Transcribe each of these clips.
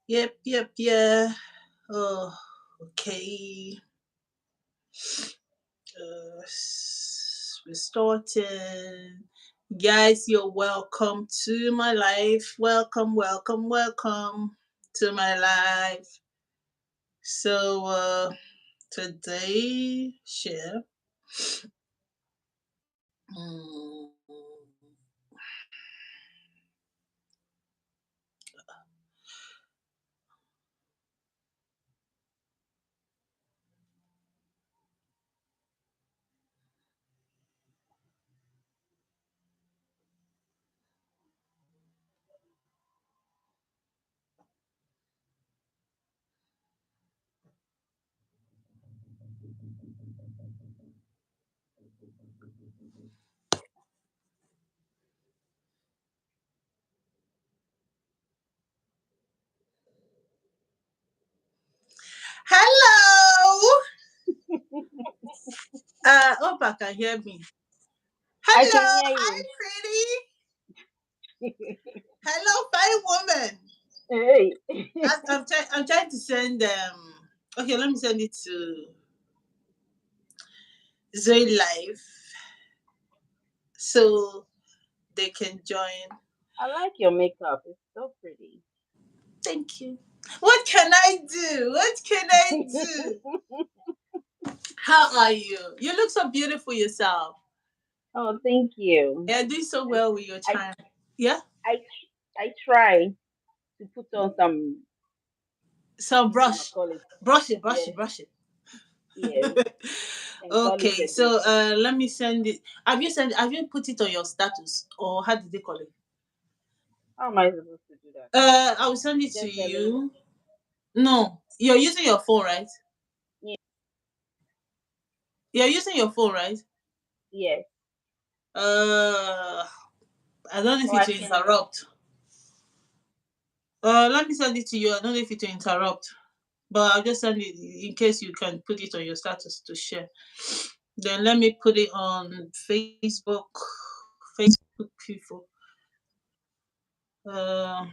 Yeah. Oh, okay. We started. Guys, you're welcome to my life. Welcome to my life. So, today, share. Mm, Hello. Hope I can hear me. I can Hello. hear Hi, you. pretty. Hello, fine woman. Hey. I'm trying to send okay, let me send it to Zoe Live so they can join. I like your makeup. It's so pretty. Thank you. What can I do? What can I do? How are you? You look so beautiful yourself. Oh, thank you. You're doing so I well with your I time. Yeah? I I try to put on some So this I brush. call it. Brush it, brush Yes, it, brush it. yes, and polish Okay, a bit. so let me send it. Have you put it on your status or how did they call it? How am I supposed to do that? I will send it to Just telling me. you. No, you're using your phone, right? Yeah, You're using your phone, right? yes. Uh, I don't know if So it I will can. interrupt. Let me send it to you. I don't know if it will interrupt, but I'll just send it in case you can put it on your status to share. Then let me put it on Facebook. Facebook people. Uh,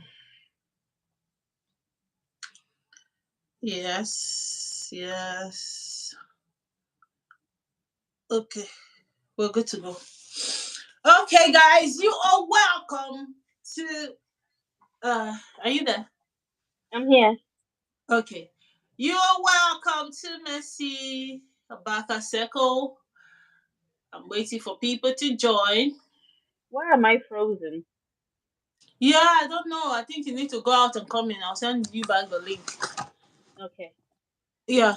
yes. Okay, we're good to go. Okay, guys, you are welcome to. Are you there? I'm here. Okay, you are welcome to Messi Abaka Circle. I'm waiting for people to join. Why am I frozen? Yeah, I don't know. I think you need to go out and come in. I'll send you back the link. Okay. Yeah.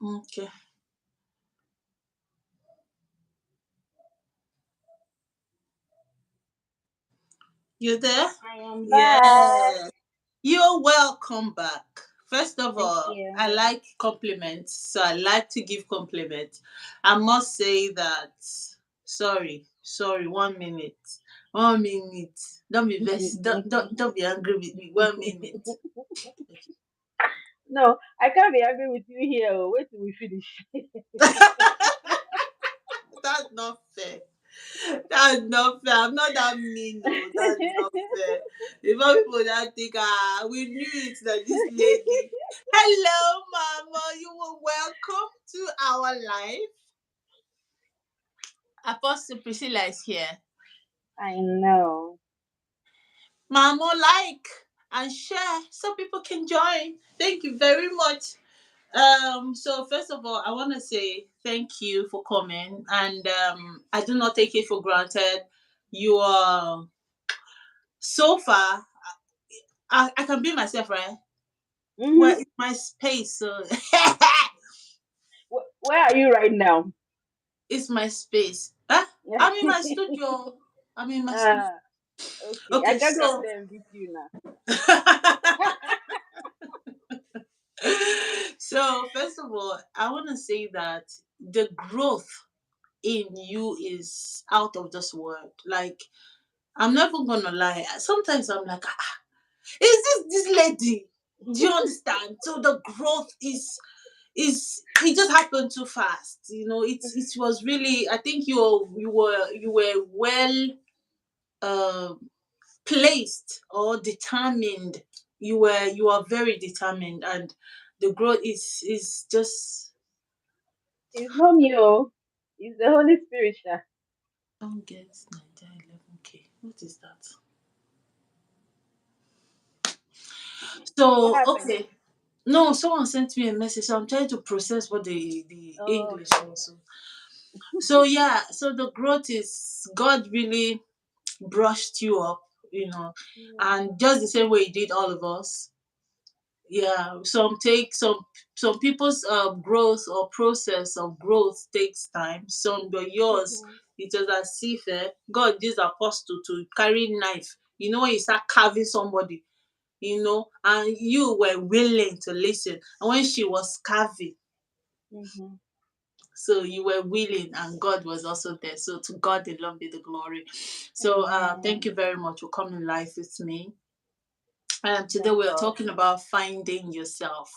Okay. You there? I am back. Yeah. You're welcome back. First of Thank all, you. I like compliments, so I like to give compliments. I must say that. Sorry. 1 minute. 1 minute. Don't be vexed. Don't be angry with me. 1 minute. No, I can't be angry with you here. Oh. Wait till we finish. That's not fair. That's not fair. I'm not that mean, no. That's not fair. Before people that think, we knew it that this lady. Hello, Mama. You were welcome to our life. Apostle Priscilla is here. I know. Mama, like and share so people can join. Thank you very much. So first of all, I want to say thank you for coming, and I do not take it for granted. You are so far. I can be myself, right? Well, Mm-hmm. it's my space, so Where are you right now? it's my space. Huh? I'm in my studio. I'm in my studio. Ah, okay. I Okay, can come so there and visit you now. so first of all, I want to say that the growth in you is out of this world. Like, I'm never gonna lie. Sometimes I'm like, is this lady? Do you understand? So the growth is it just happened too fast. It was really. I think you were well placed or determined. You are very determined, and the growth is just. It's not me, oh. It's the Holy Spirit, sha. Don't get Nigeria 11K. What is that? What So happened? okay. No, someone sent me a message. So I'm trying to process what the Oh, English okay. also. So yeah, so the growth is God really brushed you up, Yeah. and just the same way He did all of us. Yeah, some people's growth or process of growth takes time. Some, but yours, Mm-hmm. it was as if God used apostle to carry knife. When you start carving somebody, and you were willing to listen. And when she was carving, Mm-hmm. so you were willing, and God was also there. So to God alone be the glory. So thank Amen. you very much for coming live with me. Today Thank we are God. talking about finding yourself.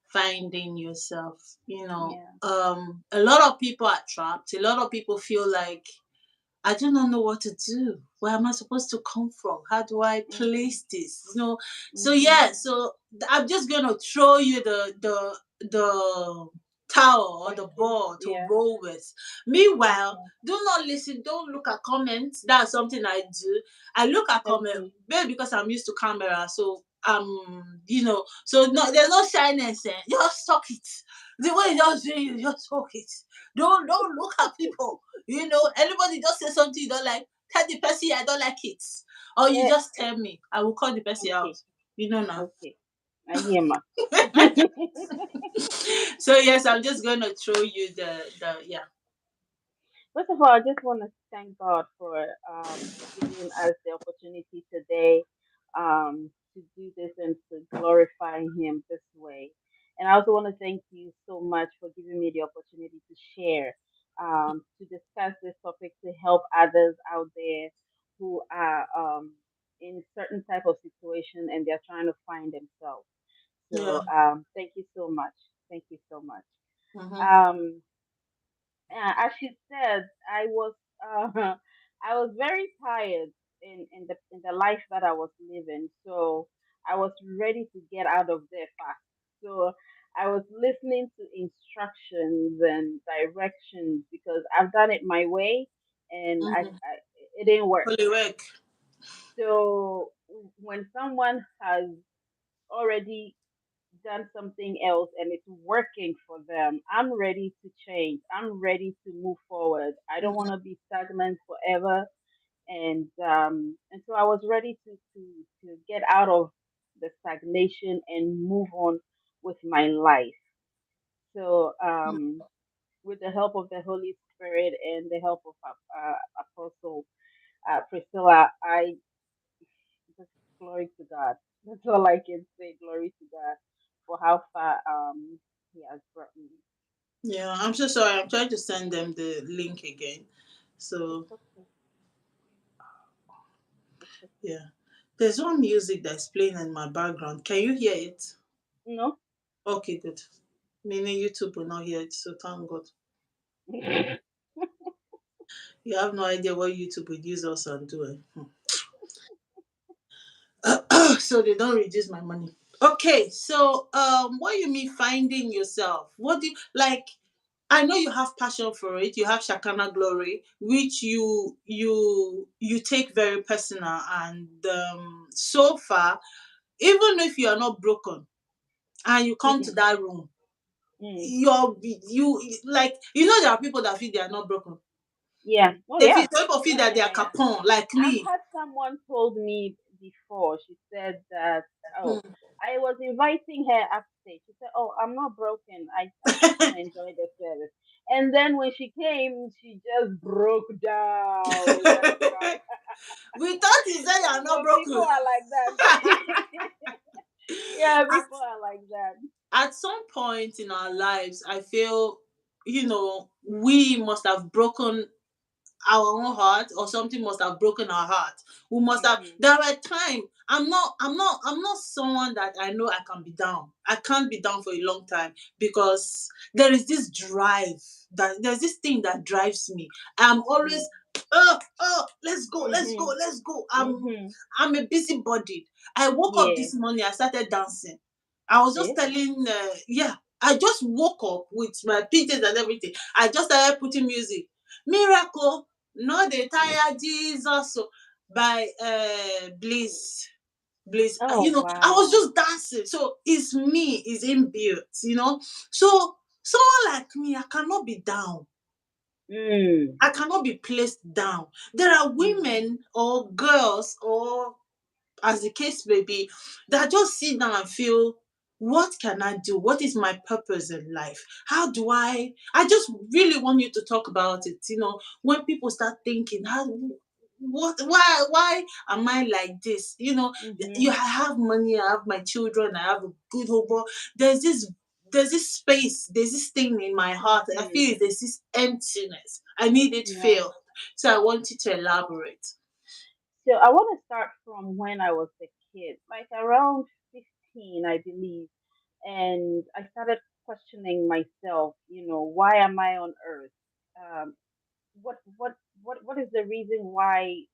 Finding yourself. Yeah. A lot of people are trapped. A lot of people feel like, I do not know what to do. Where am I supposed to come from? How do I Mm-hmm. place this? So Mm-hmm. yeah, so I'm just gonna throw you the towel or the Question. ball to Yeah. roll with. Meanwhile, Okay. do not listen, don't look at comments. That's something I do. I look at comment, Okay. maybe because I'm used to camera, so so no, there's no shyness. Just talk it. The way you just do it, you just talk it. Don't look at people. Anybody just say something you don't like, tell the person I don't like it. Or you Eh, just tell me. I will call the person out. okay. Now. Okay. I hear ma. So yes, I'm just gonna throw you the yeah. First of all, I just want to thank God for giving us the opportunity today to do this and to glorify Him this way. And I also want to thank you so much for giving me the opportunity to share, to discuss this topic to help others out there who are in certain type of situation and they're trying to find themselves. Yeah. So thank you so much. Thank you so much. Mm-hmm. Um, as she said, uh, I was very tired in the life that I was living, so I was ready to get out of there fast. So I was listening to instructions and directions because I've done it my way, and Mm-hmm. it didn't work. Fully work. So when someone has already done something else and it's working for them, I'm ready to change. I'm ready to move forward. I don't want to be stagnant forever. And so I was ready to get out of the stagnation and move on with my life. So with the help of the Holy Spirit and the help of Apostle Priscilla, I just glory to God. That's all I can say. Glory to God for how far He has brought me. Yeah, I'm so sorry. I'm trying to send them the link again. It's So okay. It's okay. yeah. There's one music that's playing in my background. Can you hear it? No. Okay, good. Meaning YouTube will not hear it, so thank God. You have no idea what YouTube would use us and do it. So they don't reduce my money. Okay, so what you mean finding yourself? What do you like? I know you have passion for it. You have Shakana glory, which you take very personal, and so far, even if you are not broken and you come to that room, Mm. you there are people that feel they are not broken. Yeah. Oh They feel yeah. some people feel Yeah. that they Yeah. are Yeah. Yeah. capon like I've me. had someone told me before. She said that, oh, Hmm. I was inviting her upstage. She said, oh, I'm not broken. I just want to enjoy the service. And then when she came, she just broke down. We started crying. We thought you said you are not But people broken. are like that. Yeah, people are like that. At some point in our lives, I feel, we must have broken our own heart, or something must have broken our heart. We must have, Hmm. there were time. I'm not someone that I know I can be down. I can't be down for a long time, because there is this drive, that there's this thing that drives me. I'm always, let's go, let's go, Hmm. let's go. Hmm. I'm a busybody. I woke up Yeah. this morning, I started dancing. I was just Yeah. telling, yeah, I just woke up with my PJs and everything. I just started putting music. Miracle, no dey tire Jesus o, by Bliss. Oh, I was wow. just dancing. So it's me, it's inbuilt. So someone like me, I cannot be down. Mm. I cannot be placed down. There are Mm. women or girls, or as the case may be, that just sit down and feel, what can I do? What is my purpose in life? How do I just really want you to talk about it. When people start thinking, why am I like this? Mhm. I have money, I have my children, I have a good home, but there's this there's this space, there's this thing in my heart. I Mhm. feel there's this emptiness. I need it Yeah. filled. So I want you to elaborate. So I want to start from when I was a kid, like around 15, I believe, and I started questioning myself. Why am I on Earth? Um, what is the reason why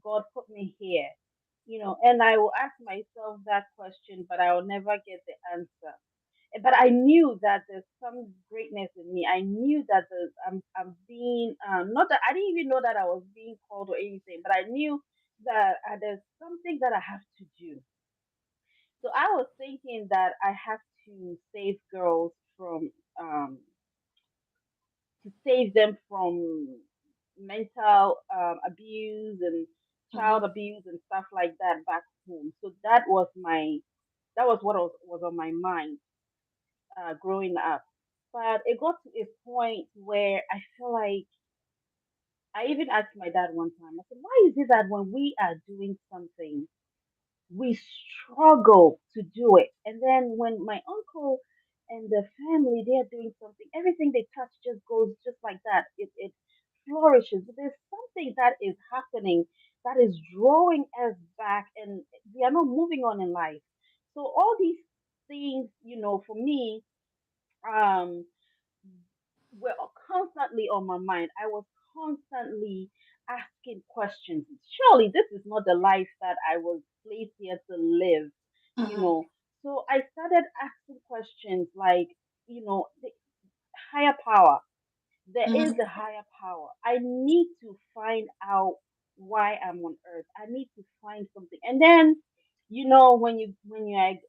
God put me here? And I will ask myself that question, but I will never get the answer. But I knew that there's some greatness in me. I knew that I'm being, not that I didn't even know that I was being called or anything, but I knew that there's something that I have to do. So I was thinking that I have to save girls from, um, to save them from mental abuse and child Mhm. abuse and stuff like that back home. So that was what was on my mind growing up. But it got to a point where I feel like I even asked my dad one time. I said, "Why is it that when we are doing something, we struggle to do it, and then when my uncle and the family they are doing something, everything they touch just goes just like that. It flourishes. But there's something that is happening that is drawing us back, and we are not moving on in life. So all these things, for me, um were constantly on my mind. I was constantly asking questions. Surely this is not the life that I was placed here to live, you Mhm. know. So I started asking questions like, the higher power. There is Mhm. a higher power. I need to find out why I'm on earth. I need to find something. And then, when you're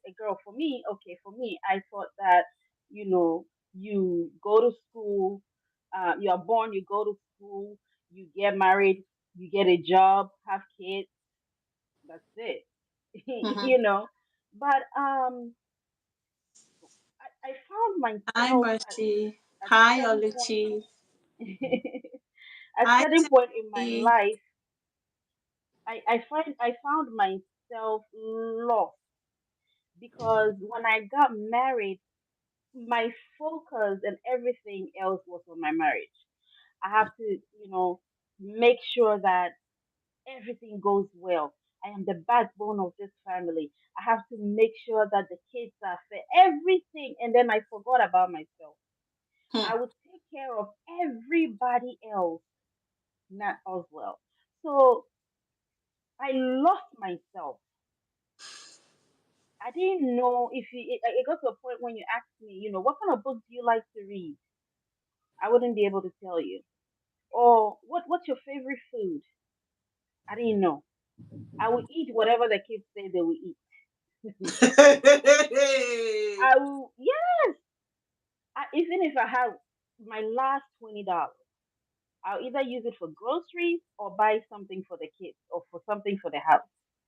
a girl, for me, okay, for me, I thought that, you go to school, you are born, you go to school, you get married, you get a job, have kids, that's it. Mhm. But I found Hi, myself Mercy. at Hi, certain point Oluchi. at Hi, certain point in my Teddy. life, I found myself lost because when I got married, my focus and everything else was on my marriage. I have to, make sure that everything goes well. I am the backbone of this family. I have to make sure that the kids are fed, everything, and then I forgot about myself. Hmm. I would take care of everybody else, not as well. So I lost myself. I didn't know if it got to a point when you asked me, what kind of books do you like to read? I wouldn't be able to tell you. Or what's your favorite food? I didn't know. I would eat whatever the kids say they will eat. I will, yes. Even if I have my last $20, I'll either use it for groceries or buy something for the kids or for something for the house.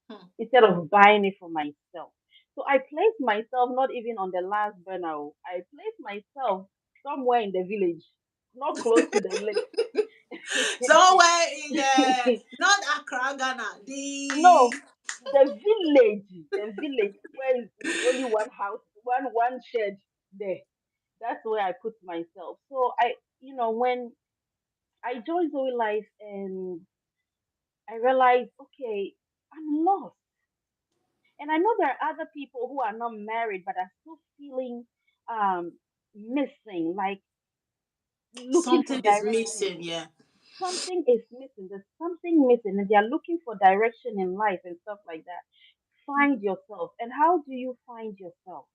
Hmm. instead of buying it for myself. So I placed myself not even on the last burner. Oh. I placed myself somewhere in the village, not close to the Somewhere in lake. not Accra, Ghana. The No, the village where is only one house, one shed there. That's where I put myself. So when I joined Zoe Life and I realized, okay, I'm lost. And I know there are other people who are not married but are still feeling missing, like looking for something is direction. missing. Yeah. Something is missing. There's something missing, and they are looking for direction in life and stuff like that. Find yourself. And how do you find yourself?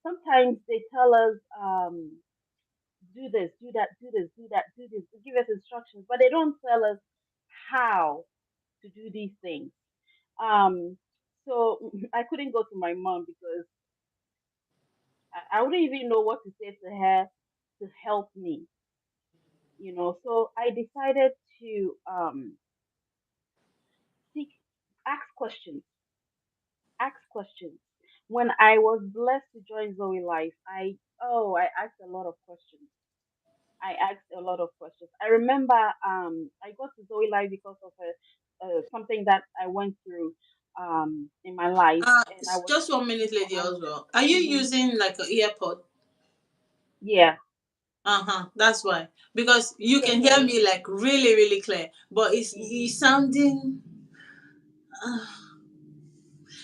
Sometimes they tell us, do this, do that, do this, do that, do this, give us instructions, but they don't tell us how to do these things. So I couldn't go to my mom because I wouldn't even know what to say to her to help me. So I decided to seek, ask questions, ask questions. When I was blessed to join Zoe Life, I asked a lot of questions. I asked a lot of questions. I remember I got to Zoe Life because of something that I went through in my life, and I was Just 1 minute, seeking for Lady answers. Oswald. Are you Hmm. using like an earpod? Yeah. Uh-huh. That's why. Because you can hear Okay. me like really, really clear, but it's sounding.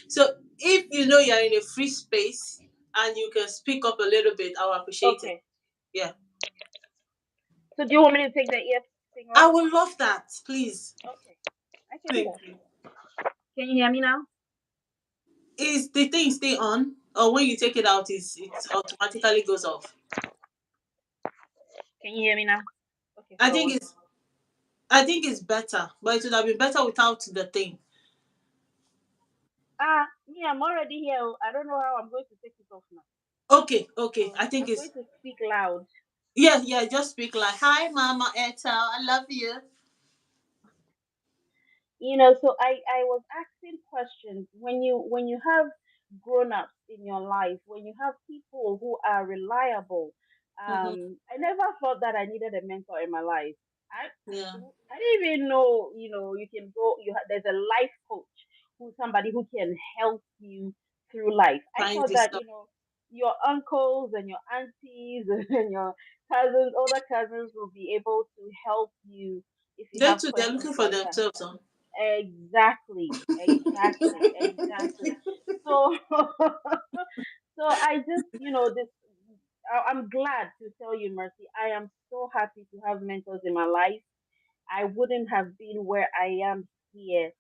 So if you know you're in a free space and you can speak up a little bit, I'll appreciate it. Okay. Yeah. So do you want me to take the ear thing I off? would love that, please. Okay. I can do Thank that. you. Can you hear me now? Is the thing stay on? Or when you take it out, it automatically goes off? Can you hear me now? Okay, I hold on think one it's second. I think it's better, but it would have been better without the thing. Me, I'm already here. Oh. I don't know how I'm going to take it off now. Okay, okay. So I think I'm going it's to speak loud. yeah, yeah, just speak like hi Mama Etel, I love you. So I was asking questions when you have grown-ups in your life, when you have people who are reliable. Mm-hmm. I never thought that I needed a mentor in my life. i Yeah. I didn't even know, you can go, there's a life coach, who's somebody who can help you through life. I Find thought this that, stuff. your uncles and your aunties and your cousins, older cousins, will be able to help you if you They have too, they're questions looking for like that. themselves, huh? Exactly, exactly, exactly. So, so I just, this. I'm glad to tell you, Mercy. I am so happy to have mentors in my life. I wouldn't have been where I am here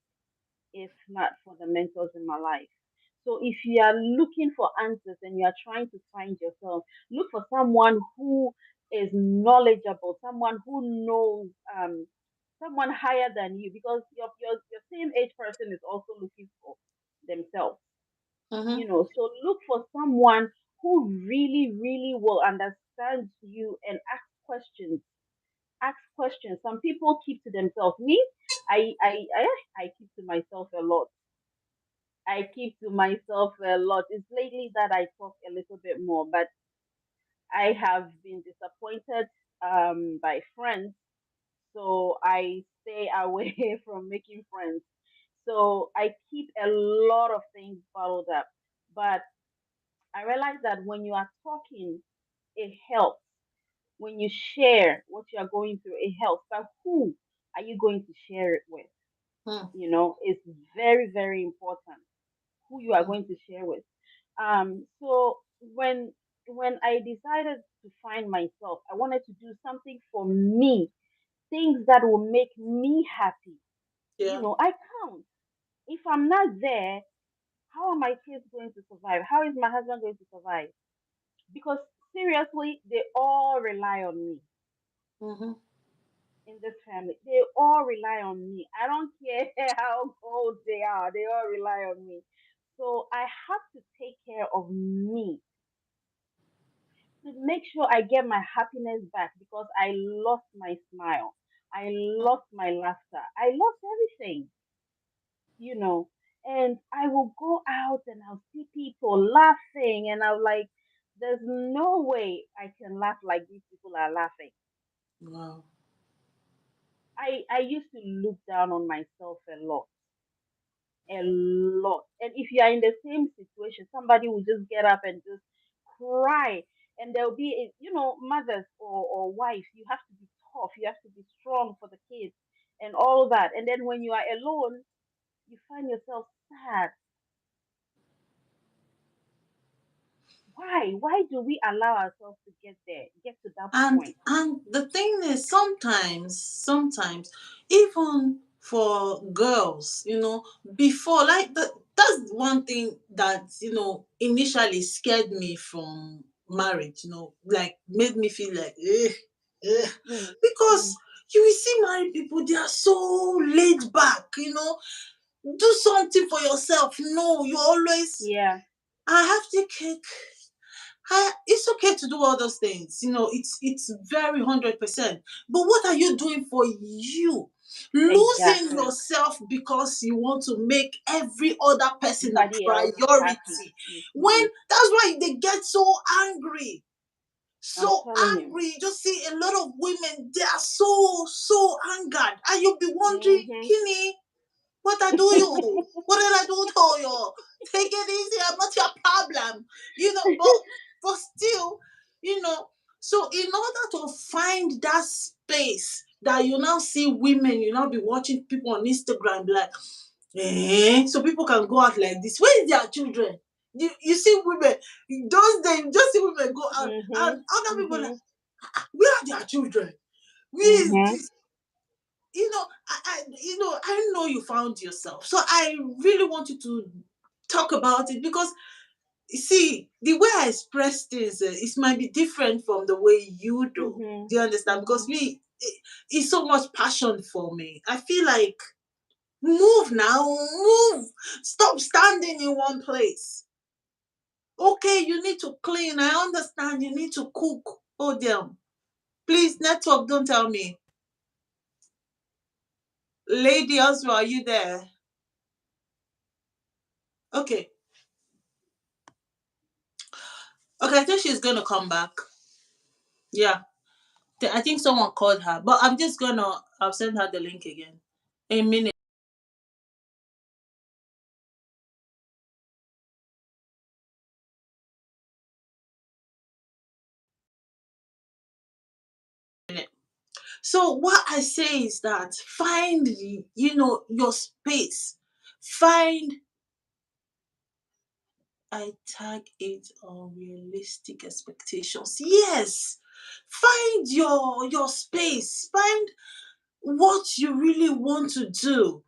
if not for the mentors in my life. So if you are looking for answers and you are trying to find yourself, look for someone who is knowledgeable, someone who knows, someone higher than you, because your same age person is also looking for themselves. Mm-hmm. So look for someone who really, really will understand you and ask questions. Ask questions. Some people keep to themselves. Me, I keep to myself a lot. I keep to myself a lot. It's lately that I talk a little bit more, but I have been disappointed by friends, so I stay away from making friends. So I keep a lot of things bottled up. But I realize that when you are talking, it helps. When you share what you are going through, it helps. But who are you going to share it with? It's very, very important who you are Mm-hmm. going to share with. So when I decided to find myself, I wanted to do something for me, things that will make me happy. Yeah. I can't. If I'm not there, how are my kids going to survive? How is my husband going to survive? Because seriously, they all rely on me Mm-hmm. in this family. They all rely on me. I don't care how old they are, they all rely on me. So I have to take care of me to make sure I get my happiness back because I lost my smile. I lost my laughter. I lost everything. you know. And I will go out and I'll see people laughing, and I'm like, there's no way I can laugh like these people are laughing. Wow. I used to look down on myself a lot. And if you are in the same situation, somebody will just get up and just cry. And there'll be, mothers or wives, you have to be tough, you have to be strong for the kids and all that. And then when you are alone, you find yourself sad. Why do we allow ourselves to get there, get to that and point? and the thing is, sometimes even for girls, before, like, that's one thing that initially scared me from marriage, like made me feel like, Mm, because mm, you will see married people, they are so laid back, do something for yourself. No, you always, yeah. I have to cake. It's okay to do all those things. It's very 100%. But what are you doing for you? Losing Exactly. yourself because you want to make every other person a Everybody else happy. priority. When Hmm. that's why they get so angry. I'm So telling you. angry. You just see a lot of women, they are so angered. And you'll be wondering, Hmm. Kenny, what I do you? What did I do to you? Take it easy. I'm not your problem. But still, you know. So in order to find that space that you now see women, you now be watching people on Instagram be like, so people can go out like this. Where is their children? You see women, those days, you just see women go out, and Mhm. other people like, Mhm. where are their children? Where is Mhm. this? I know you found yourself. So I really want you to talk about it, because you see, the way I express things, it might be different from the way you do. Mhm. Do you understand? Because Mhm. me, it's so much passion for me. I feel like, move now, move. Stop standing in one place. Okay, you need to clean. I understand you need to cook. Oh, damn. Please, network, don't tell me. Lady Oswald, are you there? Okay. Okay, I think she's gonna come back. Yeah. I think someone called her. But I'll send her the link again. A minute. So what I say is that find your space. Find I tag it unrealistic expectations. Yes. Find your space. Find what you really want to do.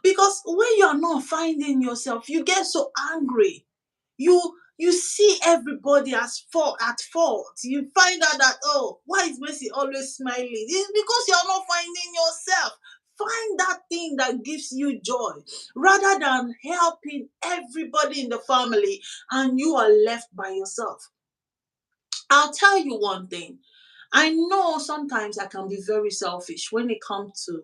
Because when you're not finding yourself, you get so angry. You see everybody as fault at fault. You find out that, oh, why is Messi always smiling? It's because you're not finding yourself. Find that thing that gives you joy, rather than helping everybody in the family and you are left by yourself. I'll tell you one thing. I know sometimes I can be very selfish when it comes to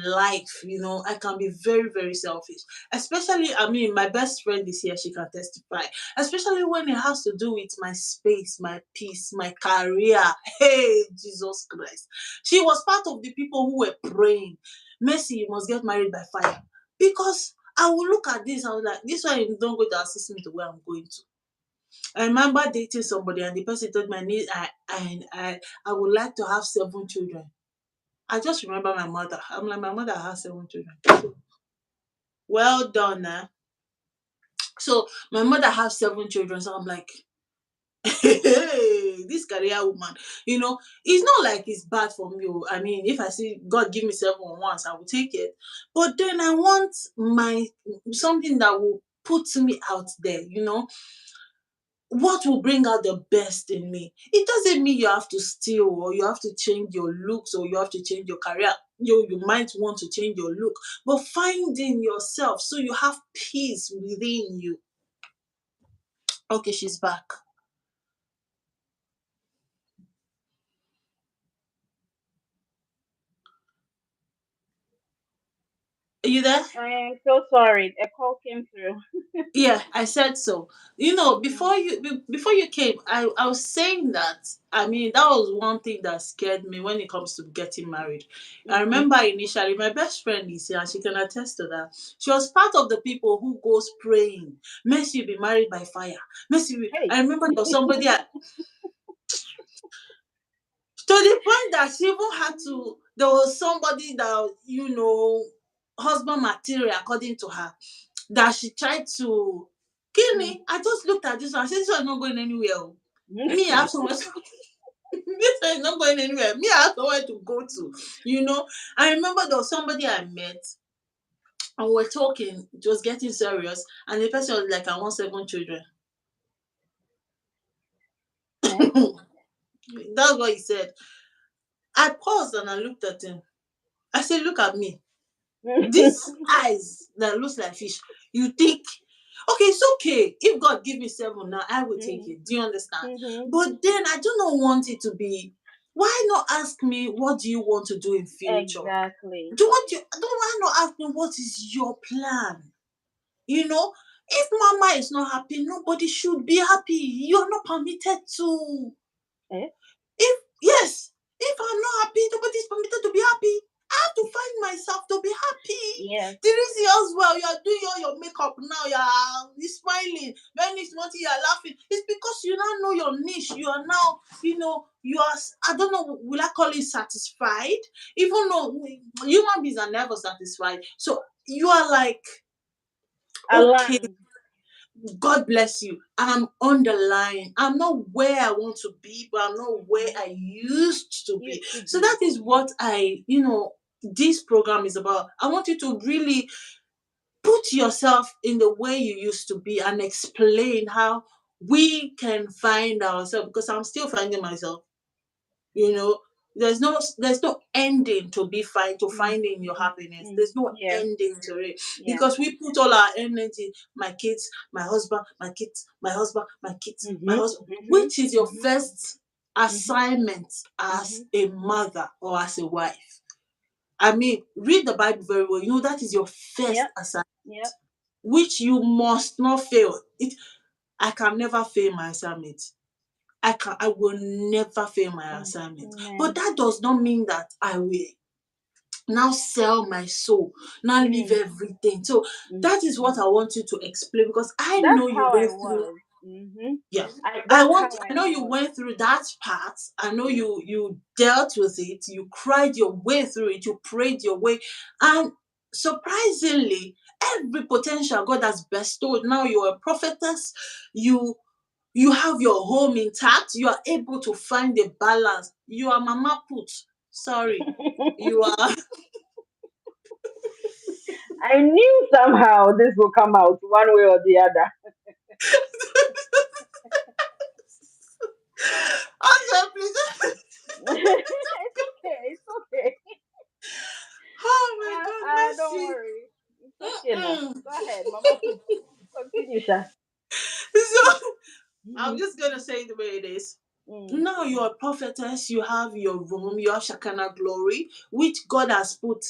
life. I can be very, very selfish. Especially, I mean, my best friend is here, she can testify. Especially when it has to do with my space, my peace, my career. Hey, Jesus Christ. She was part of the people who were praying, Mercy, you must get married by fire. Because I will look at this, I was like, this one is not going to assist me to where I'm going to. I remember dating somebody, and the person told me I would like to have 7 children. I just remember my mother. I'm like, my mother has 7 children. So, well done, So my mother has 7 children. So I'm like, hey, this career woman, it's not like it's bad for me. Oh. I mean, if I see God give me 7 once, I will take it. But then I want my something that will put me out there, what will bring out the best in me. It doesn't mean you have to steal, or you have to change your looks, or you have to change your career. You might want to change your look, but finding yourself so you have peace within you. Okay, she's back. Are you there? I am so sorry. A call came through. Yeah, I said so. Mhm. Before you came, I was saying that. I mean, that was one thing that scared me when it comes to getting married. I Mhm. remember initially, my best friend is here, and she can attest to that. She was part of the people who goes praying, "Mercy, you be married by fire." Hey. I remember there was somebody to the point that she even had to. There was somebody that husband material according to her, that she tried to kill Mm. me. I just looked at this one. I said, "This one is not going anywhere. Oh. Me, I have somewhere. This one is not going anywhere. Me, I have somewhere to go to. You know." I remember there was somebody I met, and we were talking. It was getting serious, and the person was like, "I want 7 children." Eh? That's what he said. I paused and I looked at him. I said, "Look at me. These eyes that looks like fish. You think, okay, it's okay if God give me 7 now, I will take Mhm. it. Do you understand? Mhm. But then I do not want it to be. Why not ask me what do you want to do in future? Exactly. Why not ask me what is your plan? You know, if mama is not happy, nobody should be happy. You are not permitted to. Eh? If yes, if I'm not happy, nobody's permitted to be happy. I have to find myself to be happy. Yes. Teresi as well, you are doing all your makeup now, you're smiling. When it's not, you're laughing. It's because you now know your niche. You are now, you are, I don't know, will I call it satisfied? Even though human beings are never satisfied. So you are like, okay, Aligned. God bless you. I'm on the line. I'm not where I want to be, but I'm not where Mhm. I used to be. Used to So that be. is what this program is about. I want you to really put yourself in the way you used to be and explain how we can find ourselves, because I'm still finding myself. you know there's no ending to be fine to Mm. finding your Mm. happiness. Mm. There's no Yeah. ending to it, Yeah. because we put all our energy, my kids, my husband, my kids, my husband, my kids, my Mhm. husband. Mhm. Which is your Mhm. first Mhm. assignment as Mhm. a mother or as a wife? I mean, read the Bible very well. That is your first Yep. assignment, Yep. which you must not fail it. I can never fail my assignment. I will never fail my Mm. assignment. But Amen. that does not mean that I will now sell my soul, now leave Mm. everything. So Mm. that is what Mm. I want you to explain, because I That's know you how I went through. was. Mhm. Yeah. That's how I I know you was. went through that part. I know Mm. you dealt with it. You cried your way through it. You prayed your way. And surprisingly, every potential God has bestowed. Now you're a prophetess. You you have your home intact. You are able to find a balance. You are mama put. Sorry. You are I knew somehow this will come out one way or the other. okay, please. It's okay. It's okay. Oh my God, Don't mercy. worry. It's okay now. Mm-mm. Go ahead, Mama. Put continue, Sha. So I'm Mhm. just gonna say it the way it is. Mm. Now you're a prophetess, you have your room, you have Shekinah glory, which God has put.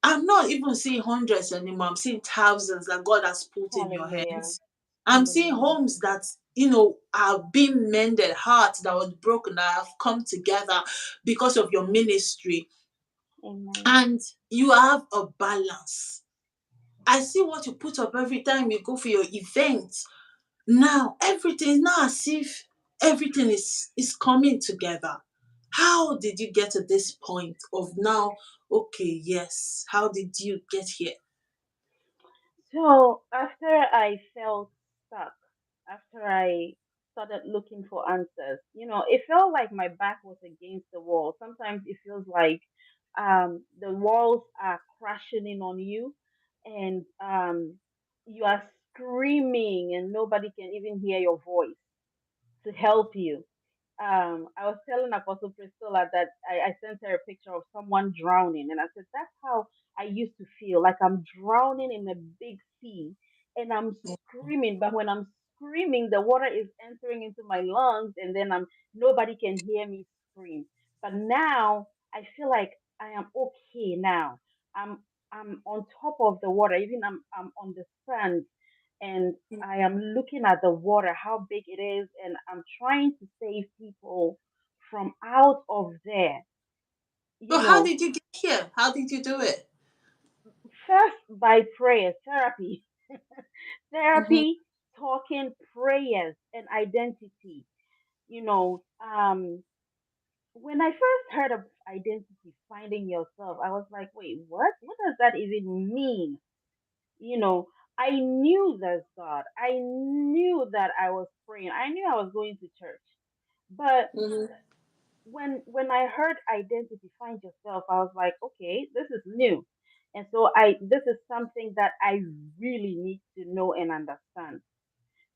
I'm not even seeing hundreds anymore. I'm seeing thousands that God has put in your Hallelujah. hands. I'm seeing Hallelujah. homes that are being mended, hearts that was broken that have come together because of your ministry, Amen. and you have a balance. I see what you put up every time you go for your event. Now everything is not as if everything is coming together. How did you get to this point of now? Okay, yes. How did you get here? So after I felt stuck, after I started looking for answers, it felt like my back was against the wall. Sometimes it feels like the walls are crashing in on you, and you are screaming, and nobody can even hear your voice to help you. I was telling Apostle Priscilla that I sent her a picture of someone drowning, and I said, that's how I used to feel, like I'm drowning in a big sea and I'm screaming. But when I'm screaming, the water is entering into my lungs, and then nobody can hear me scream. But now I feel like I am okay now. I'm I'm on top of the water, even I'm on the sand, and I am looking at the water, how big it is, and I'm trying to save people from out of there. So You how know, did you get here? How did you do it? first by prayer, therapy, Mm-hmm. therapy, talking, prayers, and identity. You know, when I first heard of identity, finding yourself, I was like, wait, what? What does that even mean? You know, I knew there's God. I knew that I was praying. I knew I was going to church. But Mm-hmm. when I heard identity, find yourself, I was like, okay, this is new. And so I this is something that I really need to know and understand.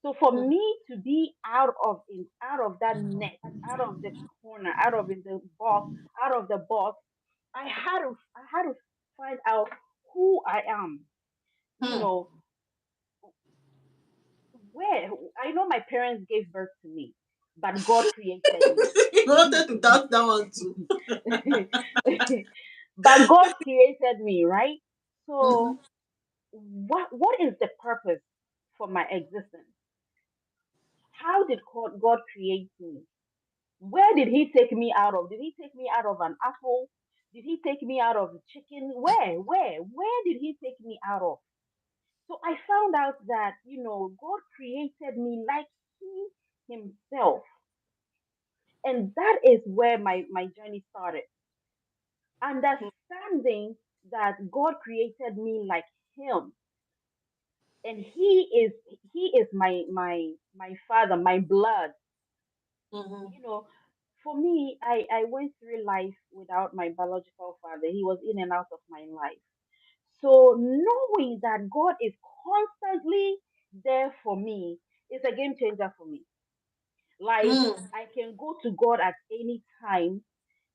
So for me to be out of that net, out of the corner, out of in the box, out of the box, I had to find out who I am. You Hmm. know, where I know my parents gave birth to me, but God created me. You wanted to dance that one too. But God created me, right? Mm-hmm. So what is the purpose for my existence? How did God create me? Where did He take me out of? Did He take me out of an apple? Did He take me out of a chicken? Where did He take me out of? So I found out that, God created me like He Himself. And that is where my journey started. Understanding that God created me like Him. And He is my father, my blood. Mm-hmm. You know, for me, I went through life without my biological father. He was in and out of my life. So knowing that God is constantly there for me is a game changer for me. Like, Mm-hmm. I can go to God at any time,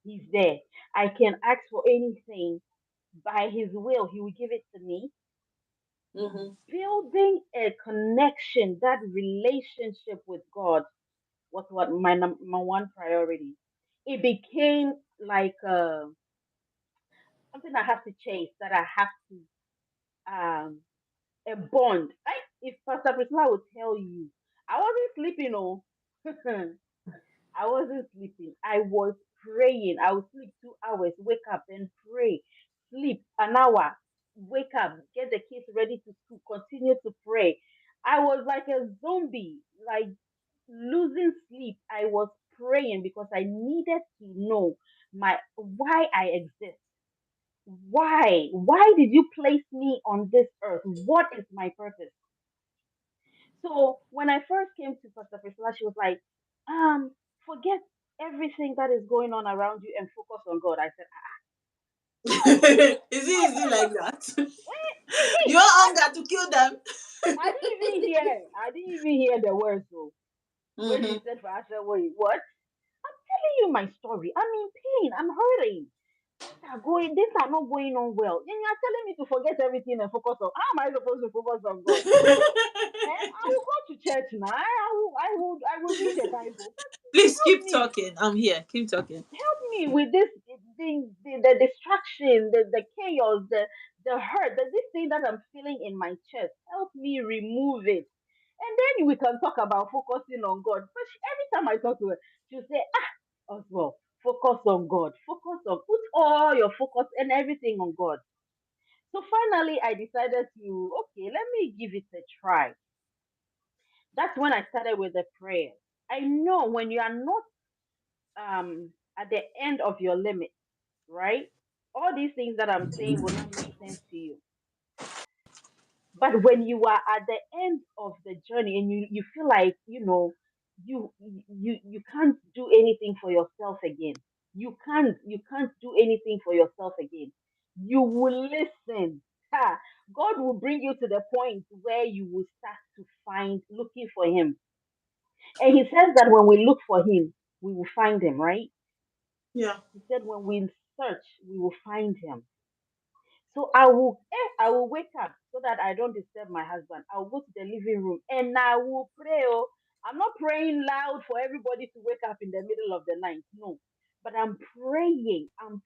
He's there. I can ask for anything by His will, He will give it to me. Mm-hmm. Building a connection, that relationship with God was what my number one priority. It became like something I have to chase, that I have to, a bond. If Pastor Priscilla would tell you, I wasn't sleeping, oh. I wasn't sleeping. I was praying. I would sleep 2 hours, wake up and pray. Sleep an hour, wake up, get the kids ready to school, continue to pray. I was like a zombie, like losing sleep. I was praying because I needed to know my why I exist. Why did you place me on this earth? What is my purpose? So when I first came to Pastor Priscilla, she was like, forget everything that is going on around you and focus on God. I said, Is it easy what like does that? You me? want hunger to kill them? I didn't even hear the words though. When Mm-hmm. she said, I said, wait, what? Telling you my story. I'm in pain. I'm hurting. Things are not going on well. Then you are telling me to forget everything and focus on. How am I supposed to focus on God? I will go to church now. I will read the Bible. But Please help keep me, talking. I'm here. Keep talking. help me with this the distraction, the chaos, the hurt, this thing that I'm feeling in my chest. Help me remove it. And then we can talk about focusing on God. But every time I talk to her, she'll say, Oswald, focus on God. Put all your focus and everything on God. So finally, I decided to, okay, let me give it a try. That's when I started with the prayer. I know when you are not at the end of your limit, right? All these things that I'm saying will not make sense to you. But when you are at the end of the journey and you feel like, you can't do anything for yourself again. You can't do anything for yourself again. You will listen. Ha! God will bring you to the point where you will start to find looking for him. And he says that when we look for him, we will find him, right? Yeah. He said when we search, we will find him. So I will wake up so that I don't disturb my husband. I'll go to the living room and I will pray. Oh, I'm not praying loud for everybody to wake up in the middle of the night. No. But I'm praying, and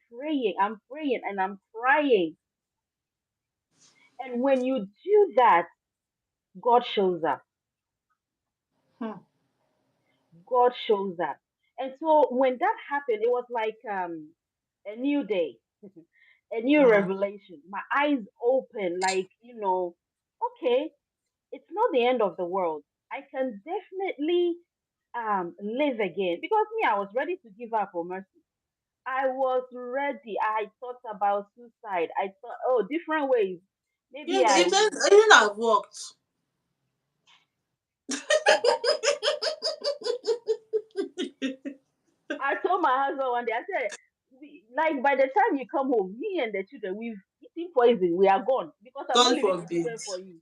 I'm crying. And when you do that, God shows up. Hmm. God shows up. And so when that happened, it was like a new day, a new Wow. revelation. My eyes open, like, okay, it's not the end of the world. I can definitely live again. Because me, I was ready to give up on mercy. I was ready. I thought about suicide. I thought, oh, different ways. Yeah, Maybe it I didn't, will. it didn't have worked. I told my husband one day, I said, like by the time you come home, me and the children, we've eaten poison. We are gone because I'm not God leaving forbid. children for you.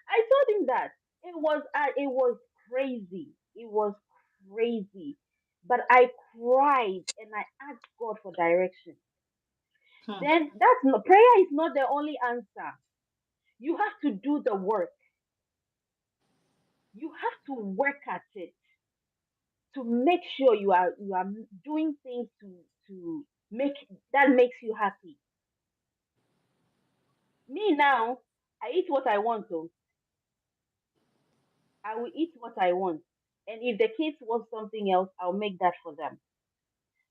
I told him that it was crazy. It was crazy, but I cried and I asked God for direction. Hmm. Then that's no prayer is not the only answer. You have to do the work. You have to work at it to make sure you are doing things to make that makes you happy. Me now, I eat what I want to. I will eat what I want. And if the kids want something else, I'll make that for them.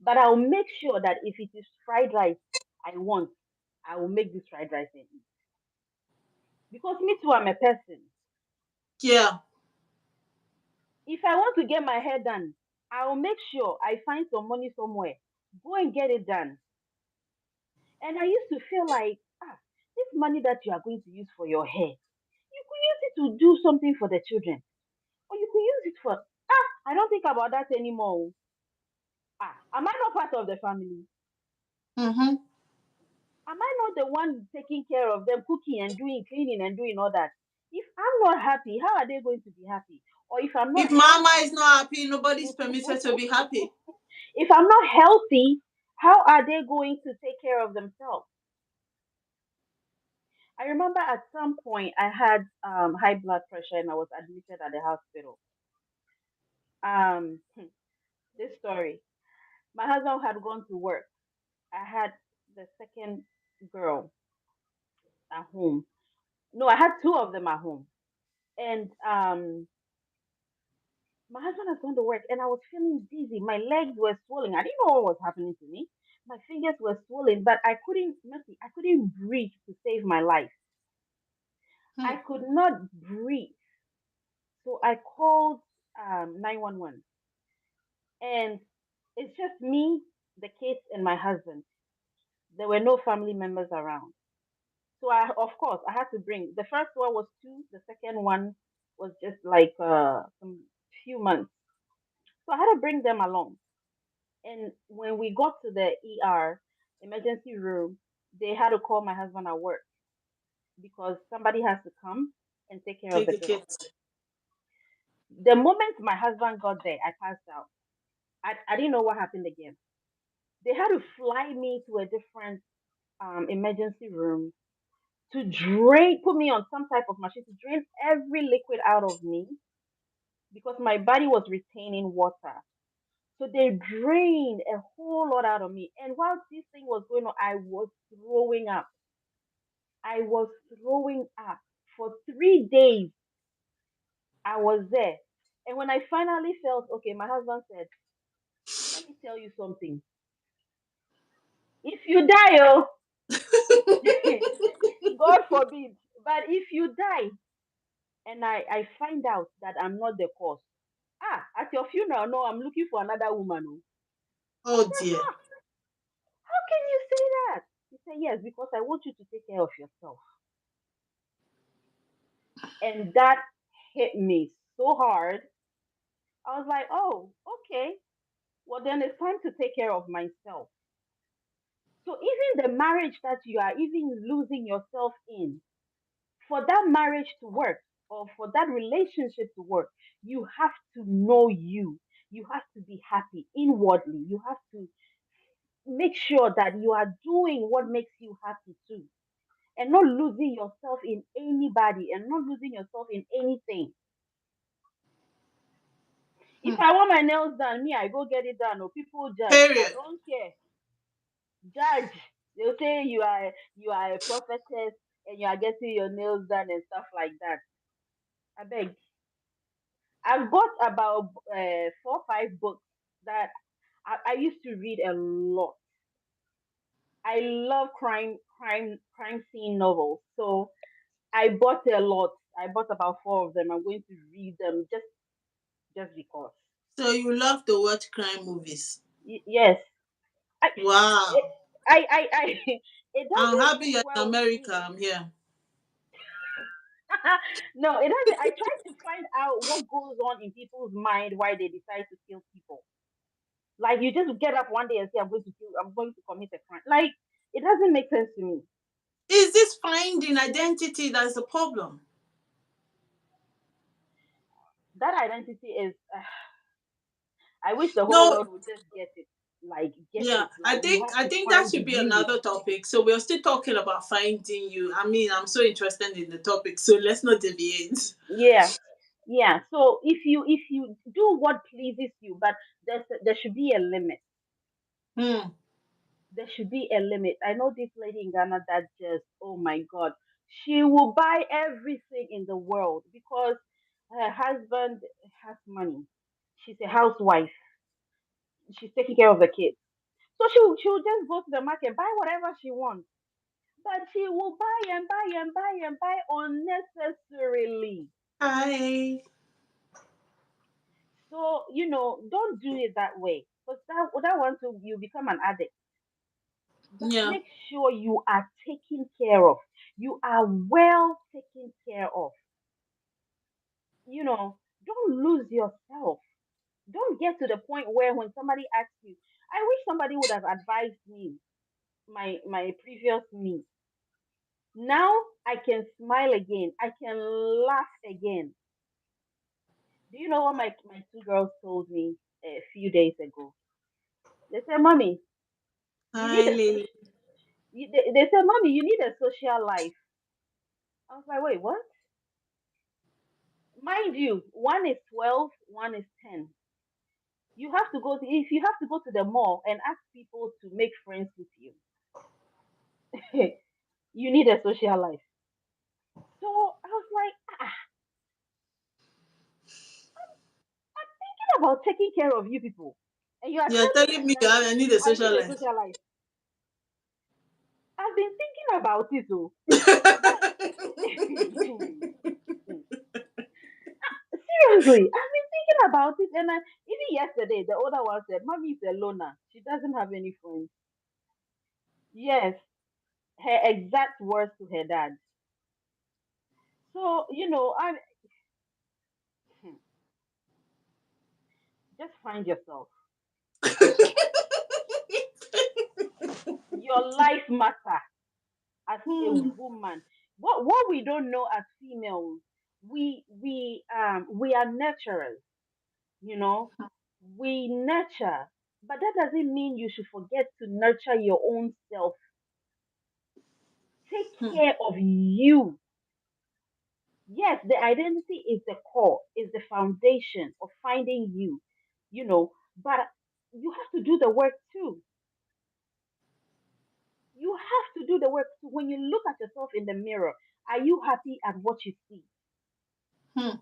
But I'll make sure that if it is fried rice I want, I will make this fried rice and eat. Because me too, I'm a person. Yeah. If I want to get my hair done, I will make sure I find some money somewhere. Go and get it done. And I used to feel like, this money that you are going to use for your hair, you could use it to do something for the children. Or you could use it for, I don't think about that anymore. Am I not part of the family? Mm-hmm. Am I not the one taking care of them, cooking and doing cleaning and doing all that? If I'm not happy, how are they going to be happy? Or if I'm not If mama healthy, is not happy, nobody's permitted to be happy. if I'm not healthy, how are they going to take care of themselves? I remember at some point I had high blood pressure and I was admitted at the hospital. Um, this story. My husband had gone to work. I had the second girl at home. No, I had two of them at home. And my husband has gone to work and I was feeling dizzy. My legs were swollen. I didn't know what was happening to me. My fingers were swollen, but I couldn't breathe to save my life. Hmm. I could not breathe. So I called 911 and it's just me, the kids, and my husband. There were no family members around. So of course, I had to bring. The first one was two. The second one was just like some few months. So I had to bring them along. And when we got to the ER emergency room, they had to call my husband at work because somebody has to come and take care of Take the the girl. kids. The moment my husband got there, I passed out. I didn't know what happened again. They had to fly me to a different emergency room to put me on some type of machine to drain every liquid out of me because my body was retaining water. So they drained a whole lot out of me. And while this thing was going on, I was throwing up. I was throwing up for 3 days. I was there. And when I finally felt okay, my husband said, let me tell you something. If you die, oh, God forbid, but if you die and I find out that I'm not the cause, at your funeral, no, I'm looking for another woman. Oh. I Oh said, dear. how can you say that? He said, yes, because I want you to take care of yourself. And that hit me so hard. I was like, oh, okay. Well, then it's time to take care of myself. So even the marriage that you are even losing yourself in, for that marriage to work or for that relationship to work, you have to know you. You have to be happy inwardly. You have to make sure that you are doing what makes you happy too. And not losing yourself in anybody and not losing yourself in anything. If Hmm. I want my nails done, me, I go get it done. Or people judge. I Period. don't care. Judge. They'll say you are a prophetess. and you are getting your nails done and stuff like that. I beg. I've got about 4 5 books that I used to read a lot. I love crime scene novels. So I bought a lot. I bought about 4 of them. I'm going to read them just because. So you love to watch crime movies. Yes. I, it, Wow. I it I'm doesn't happy sit you're in well with America. me. I'm here. No, it doesn't. I try to find out what goes on in people's mind why they decide to kill people. Like you just get up one day and say, I'm going to commit a crime. Like it doesn't make sense to me. Is this finding identity that's the problem? That identity is. I wish the whole No, world would just get it. Like get yeah, it. Like you have I to think that find should be you. another topic. So we're still talking about finding you. I mean, I'm so interested in the topic, so let's not deviate. Yeah, yeah. So if you do what pleases you, but there should be a limit. Hmm. There should be a limit. I know this lady in Ghana that just, oh my God, she will buy everything in the world because her husband has money. She's a housewife. She's taking care of the kids. So she'll just go to the market, buy whatever she wants. But she will buy and buy and buy and buy unnecessarily. Hi. So, don't do it that way. Because that one too, you become an addict. Just Yeah. make sure you are taken care of. You are well taken care of. Don't lose yourself. Don't get to the point where when somebody asks you, I wish somebody would have advised me, my previous me. Now I can smile again. I can laugh again. Do you know what my 2 girls told me a few days ago? They said, "Mommy, you need Hi, a Lily. social." They said, "Mommy, you need a social life." I was like, "Wait, what?" Mind you, one is 12, one is 10. If you have to go to the mall and ask people to make friends with you, you need a social life. So I was like, I'm thinking about taking care of you people. And you are You're telling telling me me that I need a I need social a life. social life. I've been thinking about it too. But seriously, I've been thinking about it. And even yesterday, the older one said, Mommy is a loner. She doesn't have any friends. Yes, her exact words to her dad. So, just find yourself. Your life matter as a Hmm. woman. What we don't know as females, we are nurturers, you know. We nurture, but that doesn't mean you should forget to nurture your own self. Take Hmm. care of you. Yes, the identity is the core, is the foundation of finding but you have to do the work too. You have to do the work too. When you look at yourself in the mirror, are you happy at what you see? Hmm.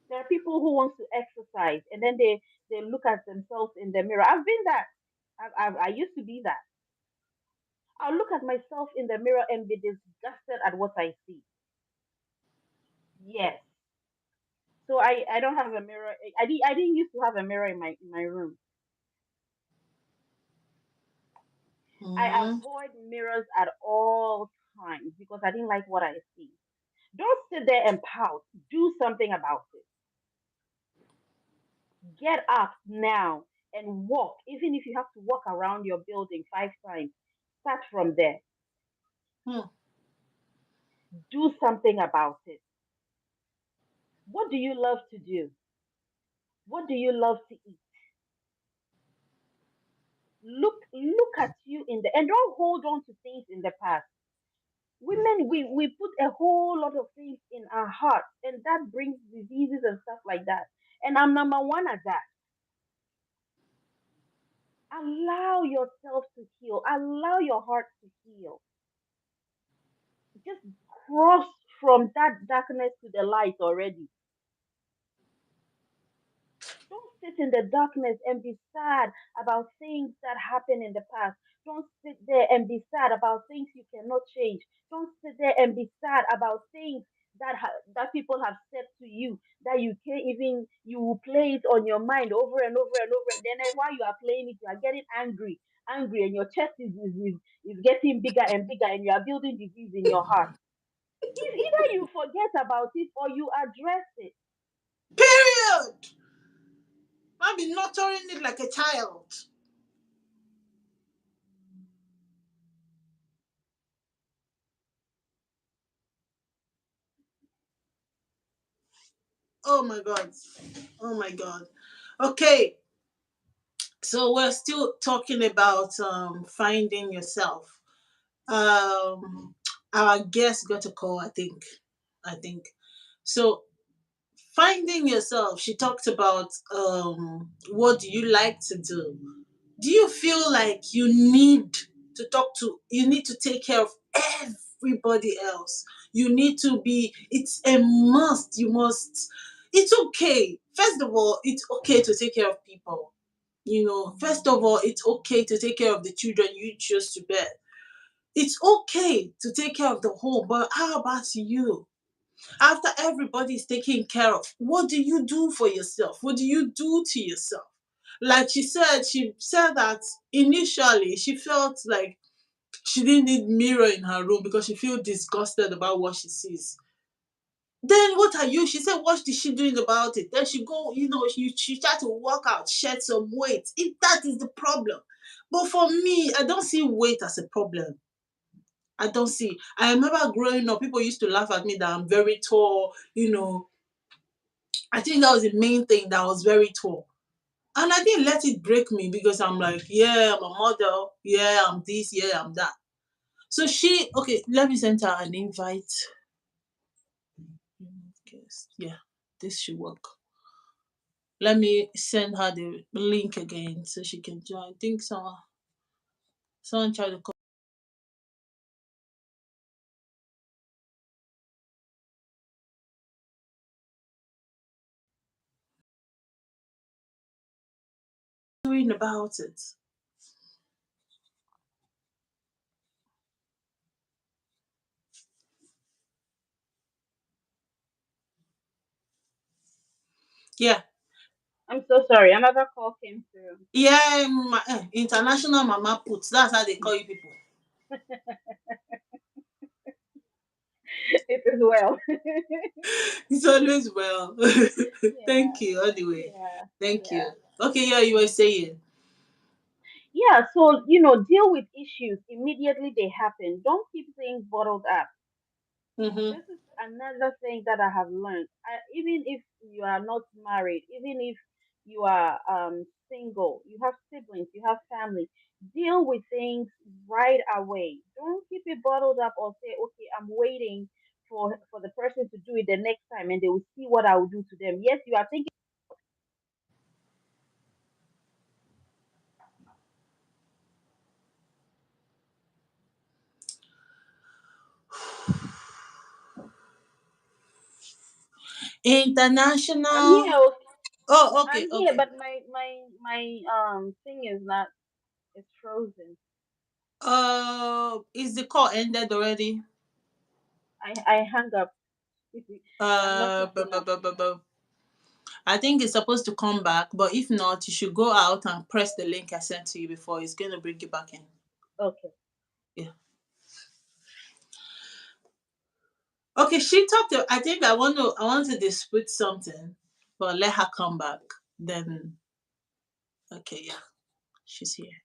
There are people who want to exercise and then they look at themselves in the mirror. I've been that. I used to be that. I'll look at myself in the mirror and be disgusted at what I see. Yes. So I don't have a mirror. I didn't used to have a mirror in my room. I Hmm. avoid mirrors at all times because I didn't like what I see. Don't sit there and pout. Do something about it. Get up now and walk, even if you have to walk around your building 5 times. Start from there. Hmm. Do something about it. What do you love to do? What do you love to eat? Look at you in the and don't hold on to things in the past. Women, we put a whole lot of things in our hearts, and that brings diseases and stuff like that. And I'm number one at that. Allow yourself to heal. Allow your heart to heal. Just cross from that darkness to the light already. Don't sit in the darkness and be sad about things that happened in the past. Don't sit there and be sad about things you cannot change. Don't sit there and be sad about things that people have said to you that you can't even, you will play it on your mind over and over and over, and then while you are playing it, you are getting angry, and your chest is getting bigger and bigger, and you are building disease in your heart. It's either you forget about it or you address it. Period. I'll be nurturing it like a child. Oh my god. Oh my god. Okay, so we're still talking about finding yourself. Um our guest got a call, I think. So finding yourself, she talked about what do you like to do. Do you feel like you need to take care of everybody else? You need to be, it's a must, you must. It's okay, first of all, it's okay to take care of people. First of all, it's okay to take care of the children you choose to bear. It's okay to take care of the whole, but how about you? After everybody's taken care of, what do you do for yourself? What do you do to yourself? Like she said that initially she felt like she didn't need mirror in her room because she feel disgusted about what she sees. Then what are you? She said, what is she doing about it? Then she go, she try to work out, shed some weight. If that is the problem. But for me, I don't see weight as a problem. I don't see. I remember growing up, people used to laugh at me that I'm very tall. I think that was the main thing, that I was very tall. And I didn't let it break me because I'm like, yeah, I'm a model. Yeah, I'm this. Yeah, I'm that. So okay, let me send her an invite. Yeah, this should work. Let me send her the link again so she can join. I think someone tried to call doing about it. Yeah. I'm so sorry. Another call came through. Yeah, international mama puts. That's how they call you people. It is well. It's always well. Yeah, Thank you. Anyway, yeah, thank yeah. you. Okay, yeah, you were saying. Yeah, so deal with issues immediately they happen. Don't keep things bottled up. Mm-hmm. This is another thing that I have learned. Even if you are not married, even if you are single, you have siblings, you have family, deal with things right away. Don't keep it bottled up or say, okay, I'm waiting for the person to do it the next time and they will see what I will do to them. Yes, you are thinking. I'm International. here. Oh, Oh, okay, I'm here, okay. but my thing is not. It's frozen. Is the call ended already? I hung up. I'm not Bu- picking bu- up. bu- bu- bu- I think it's supposed to come back, but if not, you should go out and press the link I sent to you before. It's gonna bring you back in. Okay. Yeah. Okay, she talked. I think I want to dispute something, but let her come back. Then okay, yeah, she's here.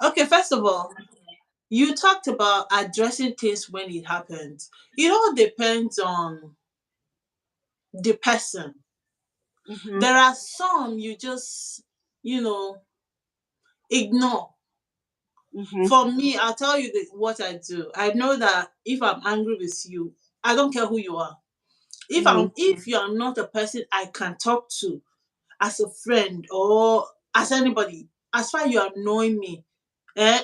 Okay, first of all, you talked about addressing things when it happens. It all depends on the person. Mhm. There are some you just, you know, ignore. Mhm. For me, I'll tell you what I do. I know that if I'm angry with you, I don't care who you are. If Mhm. you are not a person I can talk to as a friend, or as anybody. As far you annoy me,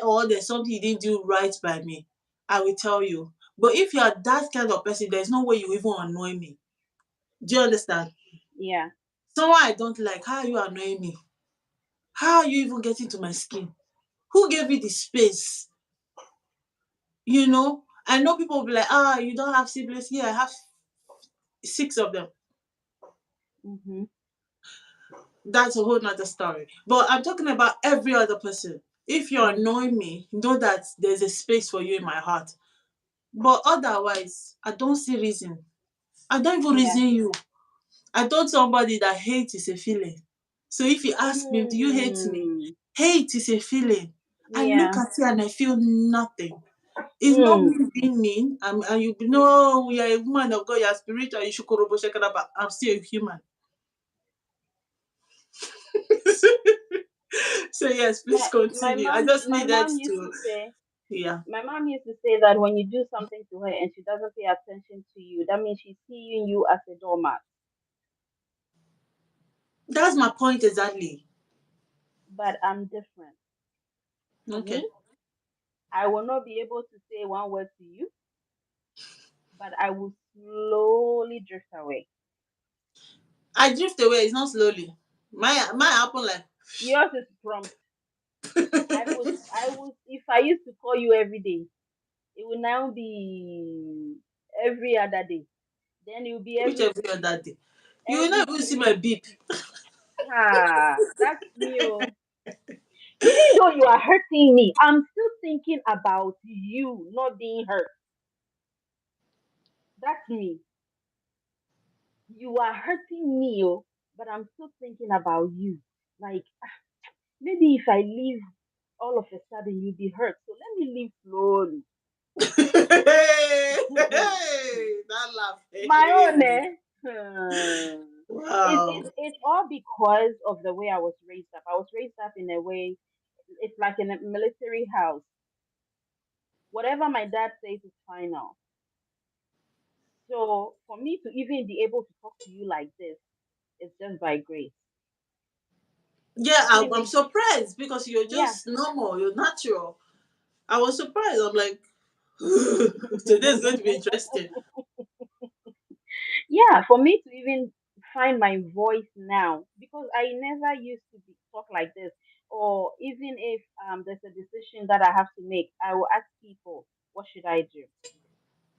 or there's something you didn't do right by me, I will tell you. But if you are that kind of person, there's no way you even annoy me. Do you understand? Yeah. Someone I don't like, how are you annoying me? How are you even getting to my skin? Who gave you the space? You know? I know people will be like, you don't have siblings. Yeah, I have six of them. Mhm. That's a whole nother story. But I'm talking about every other person. If you're Mm. annoying me, know that there's a space for you in my heart. But otherwise, I don't see reason. I don't even Yeah. reason you. I told somebody that hate is a feeling. So if you ask me, do you hate me? Mm. Hate is a feeling. I look Yeah. at it and I feel nothing. It's not Mm. me being mean. And you know, we are a woman of God, you're spiritual, you should korobo shekara, but I'm still a human. So yes, please My continue. I mom just my needed mom used to, to say yeah. my mom used to say that when you do something to her and she doesn't pay attention to you, that means she's seeing you as a doormat. That's my point exactly. But I'm different. For Okay. me, I will not be able to say one word to you, but I will slowly drift away. I drift away, it's not slowly. My happen like Yours is prompt. I would if I used to call you every day, it will now be every other day. Then it will be which every every other day. You will every not even see my 3 weeks. beep. That's me. Oh. Even though you are hurting me, I'm still thinking about you not being hurt. That's me. You are hurting me, oh, but I'm still thinking about you. Like, maybe if I leave all of a sudden you'll be hurt. So let me leave slowly. Hey, that laugh. My own, Hey. eh? Hmm. Wow. It's all because of the way I was raised up. I was raised up in a way, it's like in a military house. Whatever my dad says is final. So for me to even be able to talk to you like this, it's just by grace. Yeah, I couldn't I'm make, surprised because you're yeah. just normal, you're natural. I was surprised. I'm like, today's going to be interesting. Yeah, for me to even find my voice now, because I never used to talk like this, or even if there's a decision that I have to make, I will ask people, what should I do?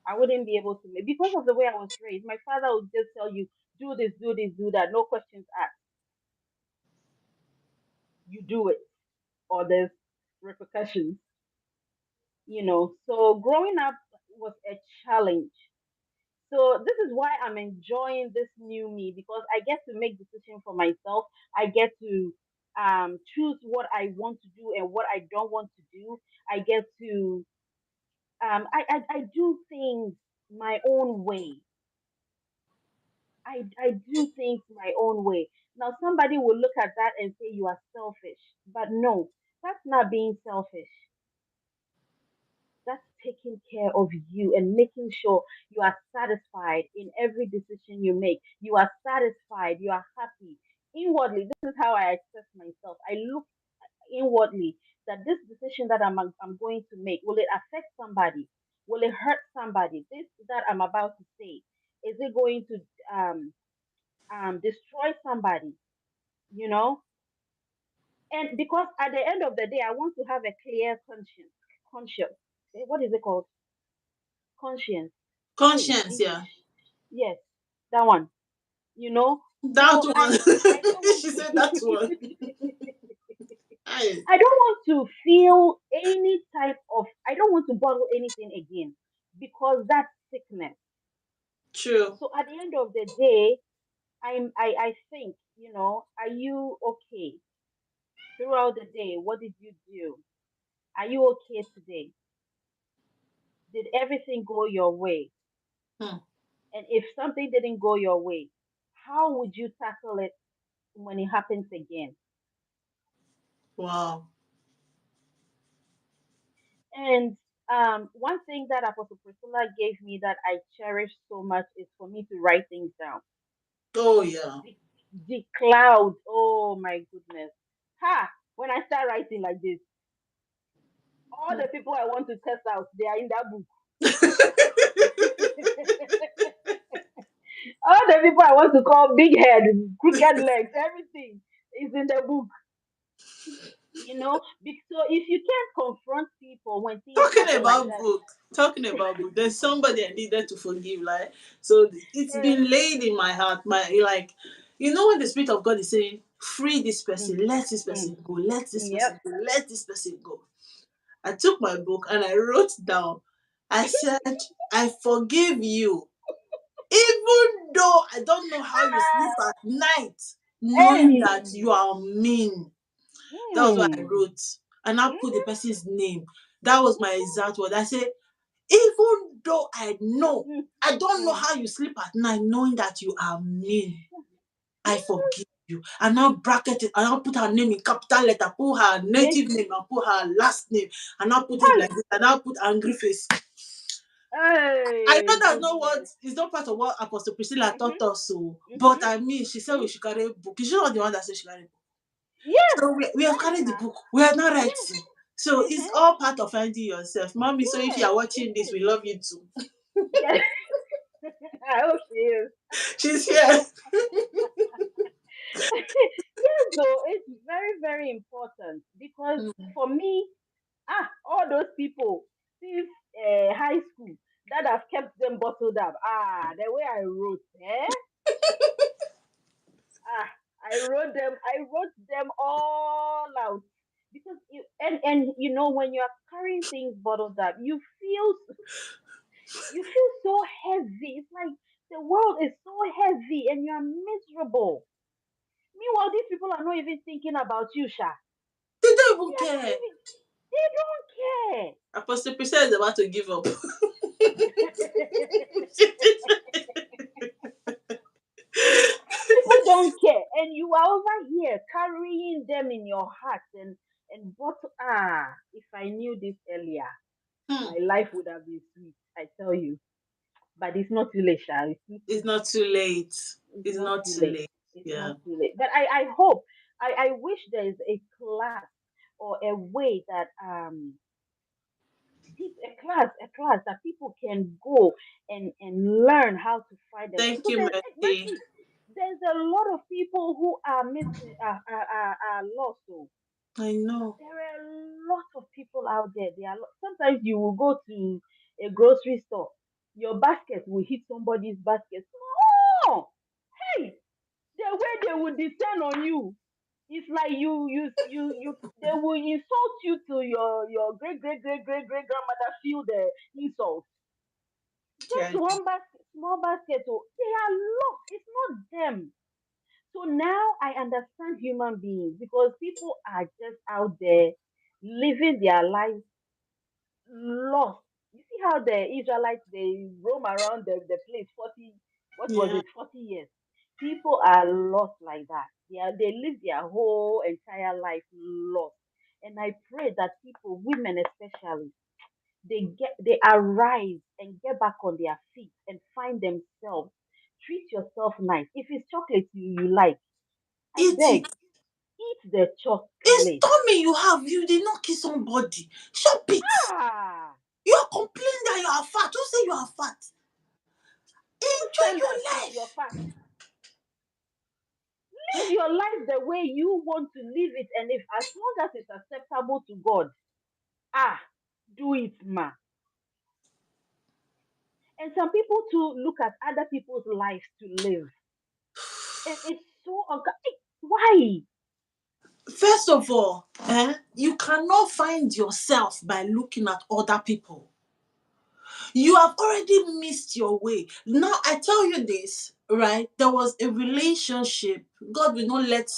I wouldn't be able to make because of the way I was raised. My father would just tell you, do this, do this, do that, no questions asked. You do it, or there's repercussions. So growing up was a challenge. So this is why I'm enjoying this new me because I get to make decisions for myself. I get to choose what I want to do and what I don't want to do. I get to I do things my own way. I do things my own way. Now somebody will look at that and say you are selfish, but no, that's not being selfish. That's taking care of you and making sure you are satisfied in every decision you make. You are satisfied, you are happy. Inwardly, this is how I assess myself. I look inwardly that this decision that I'm going to make, will it affect somebody? Will it hurt somebody? This that I'm about to say, is it going to destroy somebody? You know? And because at the end of the day, I want to have a clear conscience. Conscience. What is it called? Conscience. Hey, Conscience, yeah. English. Yes, that one. You know, That because one. I don't want She to said that one. Aye. I don't want to feel any type of I don't want to bottle anything again because that's sickness. True. So at the end of the day, I think, are you okay throughout the day? What did you do? Are you okay today? Did everything go your way? Hmm. And if something didn't go your way, how would you tackle it when it happens again? Wow. And one thing that Apostle Priscilla gave me that I cherish so much is for me to write things down. Oh, yeah. The, the cloud, oh my goodness. Ha! When I start writing like this, all the people I want to test out, they are in that book. All the people I want to call big head, crooked legs, everything is in the book. So if you can't confront people when things Talking happen like about that, book, talking about book, there's somebody I needed to forgive, like, so it's eh, been laid in my heart, my, like, when the Spirit of God is saying, free this mm, person, let this mm, person go, let this yep. person go, let this person go. I took my book and I wrote down, I said, I forgive you, even though I don't know how you sleep Ah, at night, knowing hey, that you are mean. That was what I mm, wrote. And I put the mhm, person's name. That was my exact word. I said, even though I know, mm, I don't know mm. how you sleep at night knowing that you are mean. I Mhm. forgive you. And now bracket it, and I'll put her name in capital letter, put her Yes. native name, and put her last name, and I'll put it Hey, like this, and I'll put angry face. I know hey, that's not what, goodness. it's not part of what Apostle Priscilla Mhm, taught us, so, but mhm, I mean, she said we mhm. should carry a book. She's not the one that said she carry a book. Yes, So we have yes, carried the now. book. We are not Yes, writing. So it's uh-huh. all part of finding yourself. Mommy, so if you Yes, are it watching this, is. we love you too. Yes, I hope she is. She's here. Yes, though, it's very, very important because Mm. for me, all those people since high school that have kept them bottled up. The way I wrote, Ah, I wrote them all out because when you are carrying things bottled up, you feel so heavy. It's like the world is so heavy and you are miserable. Meanwhile, these people are not even thinking about you, Sha. They don't They even are not care. even. They don't care. Apostle Priscilla is about to give up. People don't care, and you are over here carrying them in your heart and what? If I knew this earlier, Hmm. my life would have been sweet. I tell you, but it's not too late, Sha. It's not too late. It's It's not not too too late. late. It's not Yeah. too late. But I hope, I wish there is a class or a way that a class that people can go and learn how to fight them Thank because you, Mercy. there's a lot of people who are missing are lost. So I know. there are a lot of people out there. Sometimes you will go to a grocery store, your basket will hit somebody's basket. Oh, hey, the way they will descend on you, it's like you they will insult you to your great great great great great grandmother feel the insult. Yeah. Just one basket, small basket. Oh, they are lost. It's not them. So now I understand human beings because people are just out there living their lives lost. You see how the Israelites they roam around the place 40, what was Yeah. it, 40 years. People are lost like that. They live their whole entire life lost. And I pray that people, women especially, they arise and get back on their feet and find themselves. Treat yourself nice. If it's chocolate you like, I Eat beg, it. eat the It's chocolate. tummy you have. You did not kiss somebody. Shop it. Ah, You are complaining that you are fat. Who say you are fat? who Enjoy sent that your you're life. fat? Live your life the way you want to live it, and if as long as it's acceptable to God, ah, do it, ma. And some people too look at other people's lives to live, and it's so why? First of all, you cannot find yourself by looking at other people. You have already missed your way. Now, I tell you this, right? There was a relationship. God will not let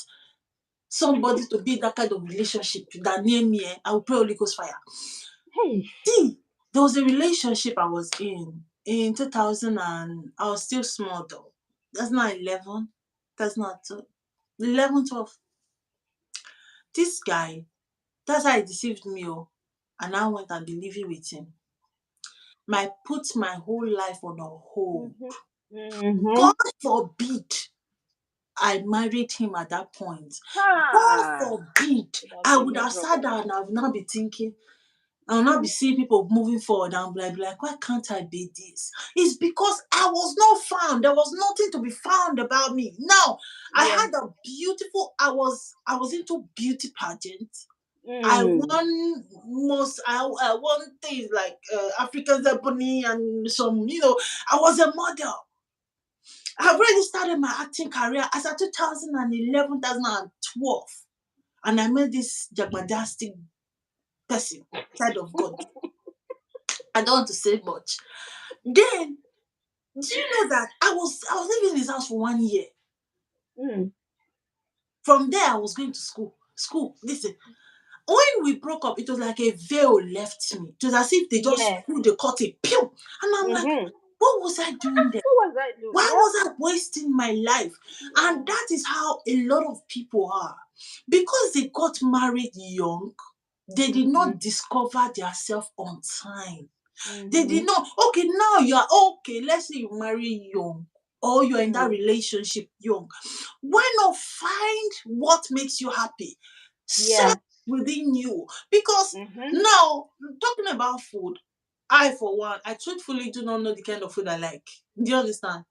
somebody to be in that kind of relationship that near me. I will pray Holy Ghost fire. Hey, See, there was a relationship I was in 2000, and I was still small though. That's not 11. That's not 11, 12. This guy, that's how he deceived me. Oh, and I went and been living with him. My put my whole life on a hold. mm-hmm, mm-hmm. God forbid I married him at that point. God Ha! forbid, It has I been would have sat miserable. down and I would not be thinking, I will not be seeing people moving forward and be like, why can't I be this? It's because I was not found. There was nothing to be found about me. Now, I Yeah. had a beautiful, I was into beauty pageants. I Mm. won I won things like African Ebony and some, I was a model. I've already started my acting career as a 2011, 2012. And I met this jagbadastic person, child of God. I don't want to say much. Then, do you know that I was living in his house for 1 year. Mm. From there, I was going to school. School. Listen, when we broke up, it was like a veil left me. It was as if they just Yeah. pulled the curtain, pew, and I'm like, Mm-hmm. what was I doing there? What was I doing? Why Yep. was I wasting my life? And Yeah. that is how a lot of people are. Because they got married young, they did Mm-hmm. not discover themselves on time. They Mm-hmm. did not. Okay, now you are okay. Let's say you marry young or you're in that Mm. relationship young. Why not find what makes you happy? Set Yeah. within you. Because Mm-hmm. now, talking about food, I, for one, I truthfully do not know the kind of food I like. Do you understand?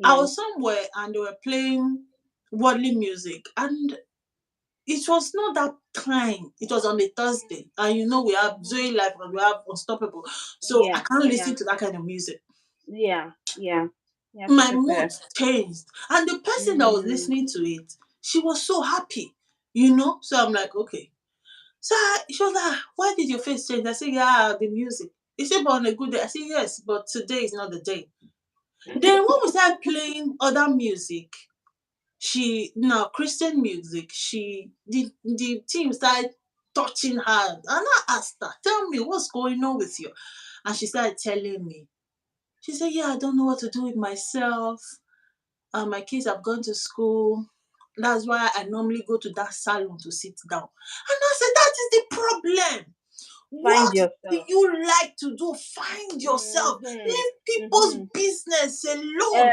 I Yeah. was somewhere and they were playing worldly music, and it was not that time. It was on a Thursday, and we have Mm-hmm. Zoe Life and we have Unstoppable, so I Yeah. can't Yeah. listen to that kind of music. Yeah. Yeah. You have to My mood prepare. changed, and the person that was Mm. listening to it, she was so happy, So I'm like, okay. So she was like, "Why did your face change?" I said, "Yeah, the music." He said, "But on a good day." I said, "Yes, but today is not the day." Then when we started playing other music, she now Christian music, the team started touching her, and I asked her, "Tell me what's going on with you?" And she started telling me. She said, "Yeah, I don't know what to do with myself. My kids have gone to school. That's why I normally go to that salon to sit down." And I said, "That is the problem. Find What do yourself. you like to do? Find yourself. Mm-hmm. Leave people's Mm-hmm. business alone."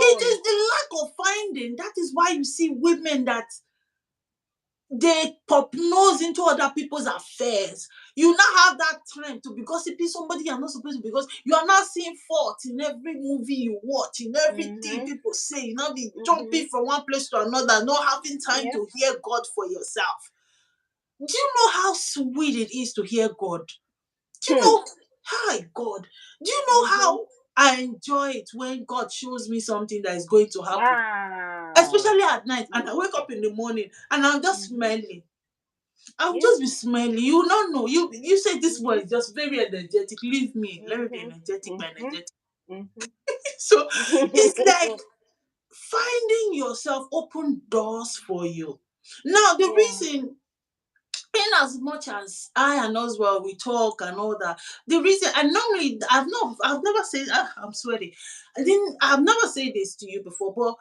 It Alone. is the lack of finding. That is why you see women that they pop nose into other people's affairs. You now have that time to be gossiping somebody you're not supposed to, because you are now seeing fault in every movie you watch, in everything Mm-hmm. people say. You now be Mm-hmm. jumping from one place to another, not having time Yep. to hear God for yourself. Do you know how sweet it is to hear God? Do you Hmm. know, hi God, do you know Mm-hmm. how I enjoy it when God shows me something that is going to happen? Wow. Especially at night, and I wake up in the morning and I'm just Mm-hmm. smelling. I'll Yeah. just be smiling. You will not know. You say this boy Mm-hmm. is just very energetic. Leave me. Let me be Mm-hmm. energetic by Mm-hmm. energetic. Mm-hmm. So it's like finding yourself open doors for you. Now the Yeah. reason, in as much as I and Oswald we talk and all that, the reason, and normally I've never said, I'm sweaty. I've never said this to you before, but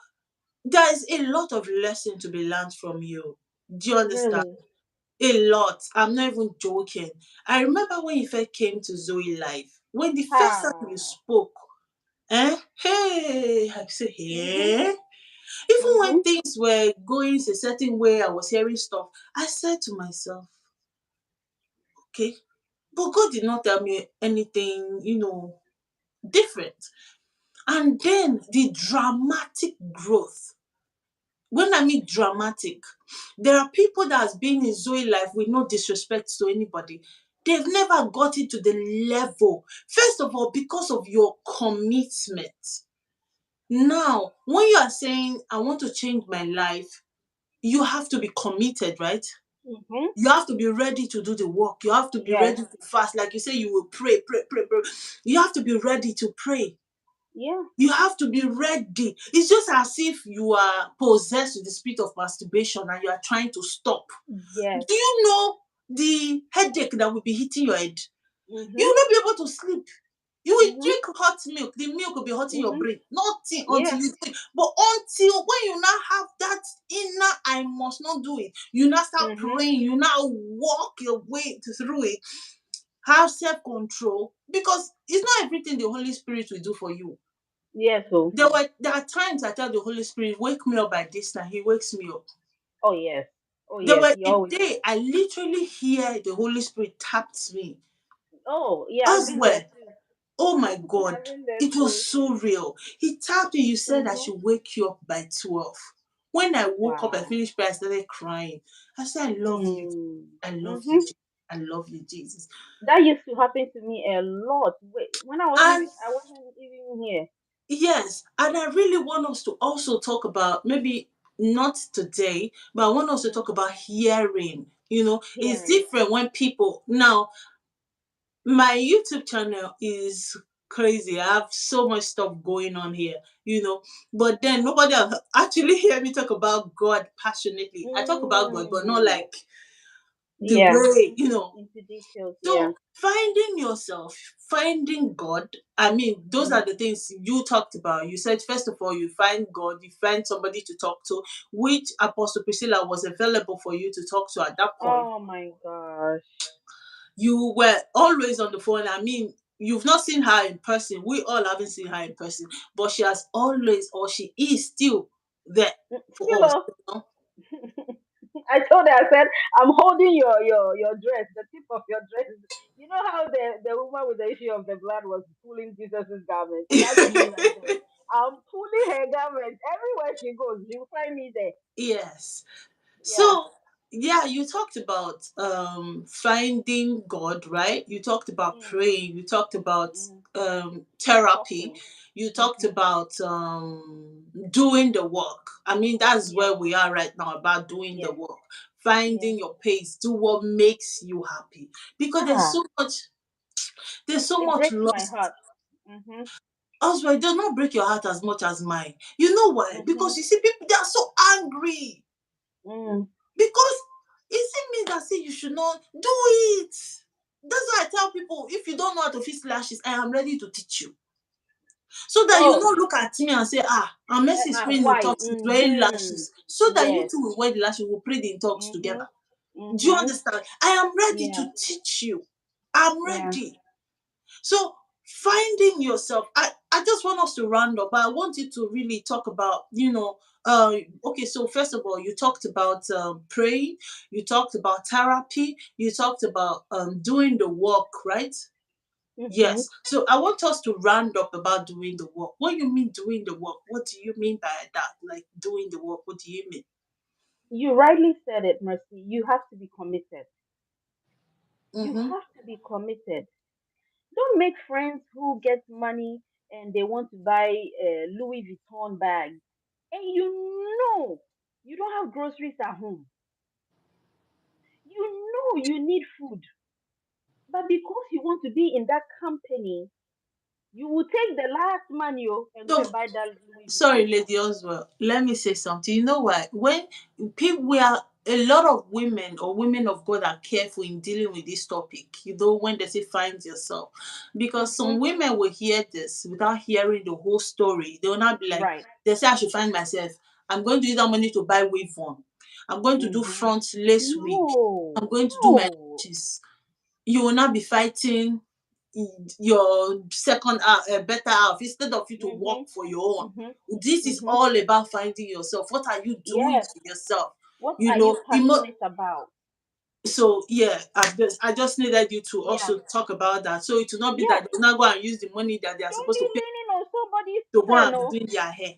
there is a lot of lesson to be learned from you. Do you understand? Really. A lot. I'm not even joking. I remember when you first came to Zoe Life, when the first time you Ha. spoke, hey, I say, Mm-hmm. hey. Even Mm-hmm. when things were going a certain way, I was hearing stuff, I said to myself, okay, but God did not tell me anything, different. And then the dramatic growth. When I mean dramatic, there are people that has been in Zoe Life with no disrespect to anybody. They've never got it to the level. First of all, because of your commitment. Now, when you are saying, I want to change my life, you have to be committed, right? Mm-hmm. You have to be ready to do the work. You have to be Yes. ready to fast. Like you say, you will pray, pray, pray, pray. You have to be ready to pray. Yeah. You have to be ready. It's just as if you are possessed with the spirit of masturbation and you are trying to stop. Yes. Do you know the headache that will be hitting your head? You Mm-hmm. will not be able to sleep. You will Mm-hmm. drink hot milk. The milk will be hot in your Mm-hmm. brain. Nothing Yeah. until you do it. But until when you now have that inner, I must not do it. You now start Mm-hmm. praying. You now walk your way through it. Have self control, because it's not everything the Holy Spirit will do for you. Yes. So. There are times I tell the Holy Spirit, wake me up by this time. He wakes me up. Oh yes. Oh There yes. were He a always. day I literally hear the Holy Spirit tapped me. Oh yeah. I've As been there well. too. Oh my God. I've been there It was too. so real. He tapped me. You said I Mhm. should wake you up by 12. When I woke up and Wow. finished prayer, I started crying. I said, I love you. Mm. I love you, Mhm. Jesus. I love you, Jesus. That used to happen to me a lot. When And I wasn't even here. yes, and I really want us to also talk about, maybe not today, but I want us to talk Mhm. about hearing. You know, it's Hearing. different when people now, my YouTube channel is crazy. I have so much stuff going on here, you know. But then nobody actually hear me talk about God passionately. I talk about God, but not Mm. like the Yeah. way, you know. Into details. Yeah. So finding yourself, finding God, I mean, those are Mhm. the things you talked about. You said, first of all, you find God, you find somebody to talk to, which Apostle Priscilla was available for you to talk to at that point. Oh my gosh. You were always on the phone. I mean, you've not seen her in person. We all haven't seen her in person, but she has always, or she is still there for us. Skillo. You know? I told her, I said, I'm holding your dress, the tip of your dress. You know how the woman with the issue of the blood was pulling Jesus's garment? That's me right there. I'm pulling her garment. Everywhere she goes, you'll find me there. Yes. Yeah. So yeah, you talked about finding God, right? You talked about Mm, praying, you talked about mm, therapy, talking. you talked Mm-hmm. about doing the work. I mean, that's Yes. where we are right now, about doing the Yes. work, Yes. finding your pace, do what makes you happy. Because Ah, there's so it much breaks my lost. heart. Mm-hmm. Also, it does not break your heart as much as mine. You know why? Mm-hmm. Because you see, people, they are so angry. Mm. Because it still means that say you should not do it. That's why I tell people, if you don't know how to fix lashes, I am ready to teach you. So that you Oh, not look at me and say, ah, I'm Messi is praying in why? talks, is wearing Mm-hmm. lashes. So that you Yes. two will wear the lashes, will pray the talks Mm-hmm. together. Do you Mm-hmm. understand? I am ready Yeah. to teach you. I'm Yeah. ready. So finding yourself, I just want us to round up, but I want you to really talk about, okay, so first of all, you talked about praying, you talked about therapy, you talked about doing the work, right? Mm-hmm. Yes. So I want us to round up about doing the work. What you mean doing the work? What do you mean by that? Like doing the work, what do you mean? You rightly said it, Mercy. You have to be committed. You Mm-hmm. have to be committed. Don't make friends who get money and they want to buy a Louis Vuitton bag, and you know you don't have groceries at home. You know you need food, but because you want to be in that company, you will take the last money and go So and buy that Louis sorry, Vuitton. Lady Oswell. Let me say something. You know why? When people, we are a lot of women or women of God are careful in dealing with this topic. You know, when they say find yourself, because Mm-hmm. some women will hear this without hearing the whole story. They will not be like, Right. they say I should find myself. I'm going to use that money to buy wave on. I'm going to do Mm-hmm. front lace wig. I'm No, going to do my no. lashes. You will not be fighting your second half, better half, instead of you to work Mm-hmm. for your own. Mm-hmm. This is Mm-hmm. all about finding yourself. What are you doing Yes. for yourself? What You are you know, passionate about? so yeah, I just needed you to Yeah. also talk about that. So it will not be Yes. that they will not go and use the money that they are Don't supposed be to pay leaning on somebody's to go hand. and be Oh, doing their hair.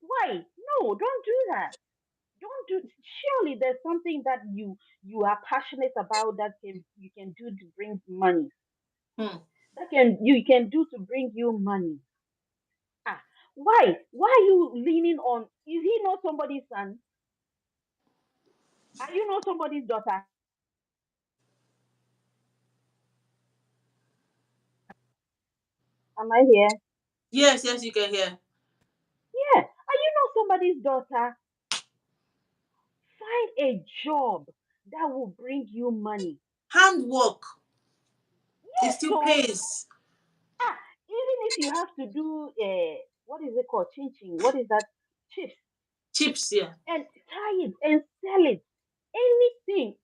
why? No, don't do that. Don't do. Surely there's something that you are passionate about that can you can do to bring money. Hmm. That can you can do to bring you money. Ah, why? Why are you leaning on? Is he not somebody's son? Are you not somebody's daughter? Am I here? Yes, yes, you can hear. Yeah. Are you not somebody's daughter? Find a job that will bring you money. Handwork, it Yes, still so pays. even if you have to do what is it called? Chin chin. What is that? Chips. Chips, yeah. And tie it and sell it. Anything.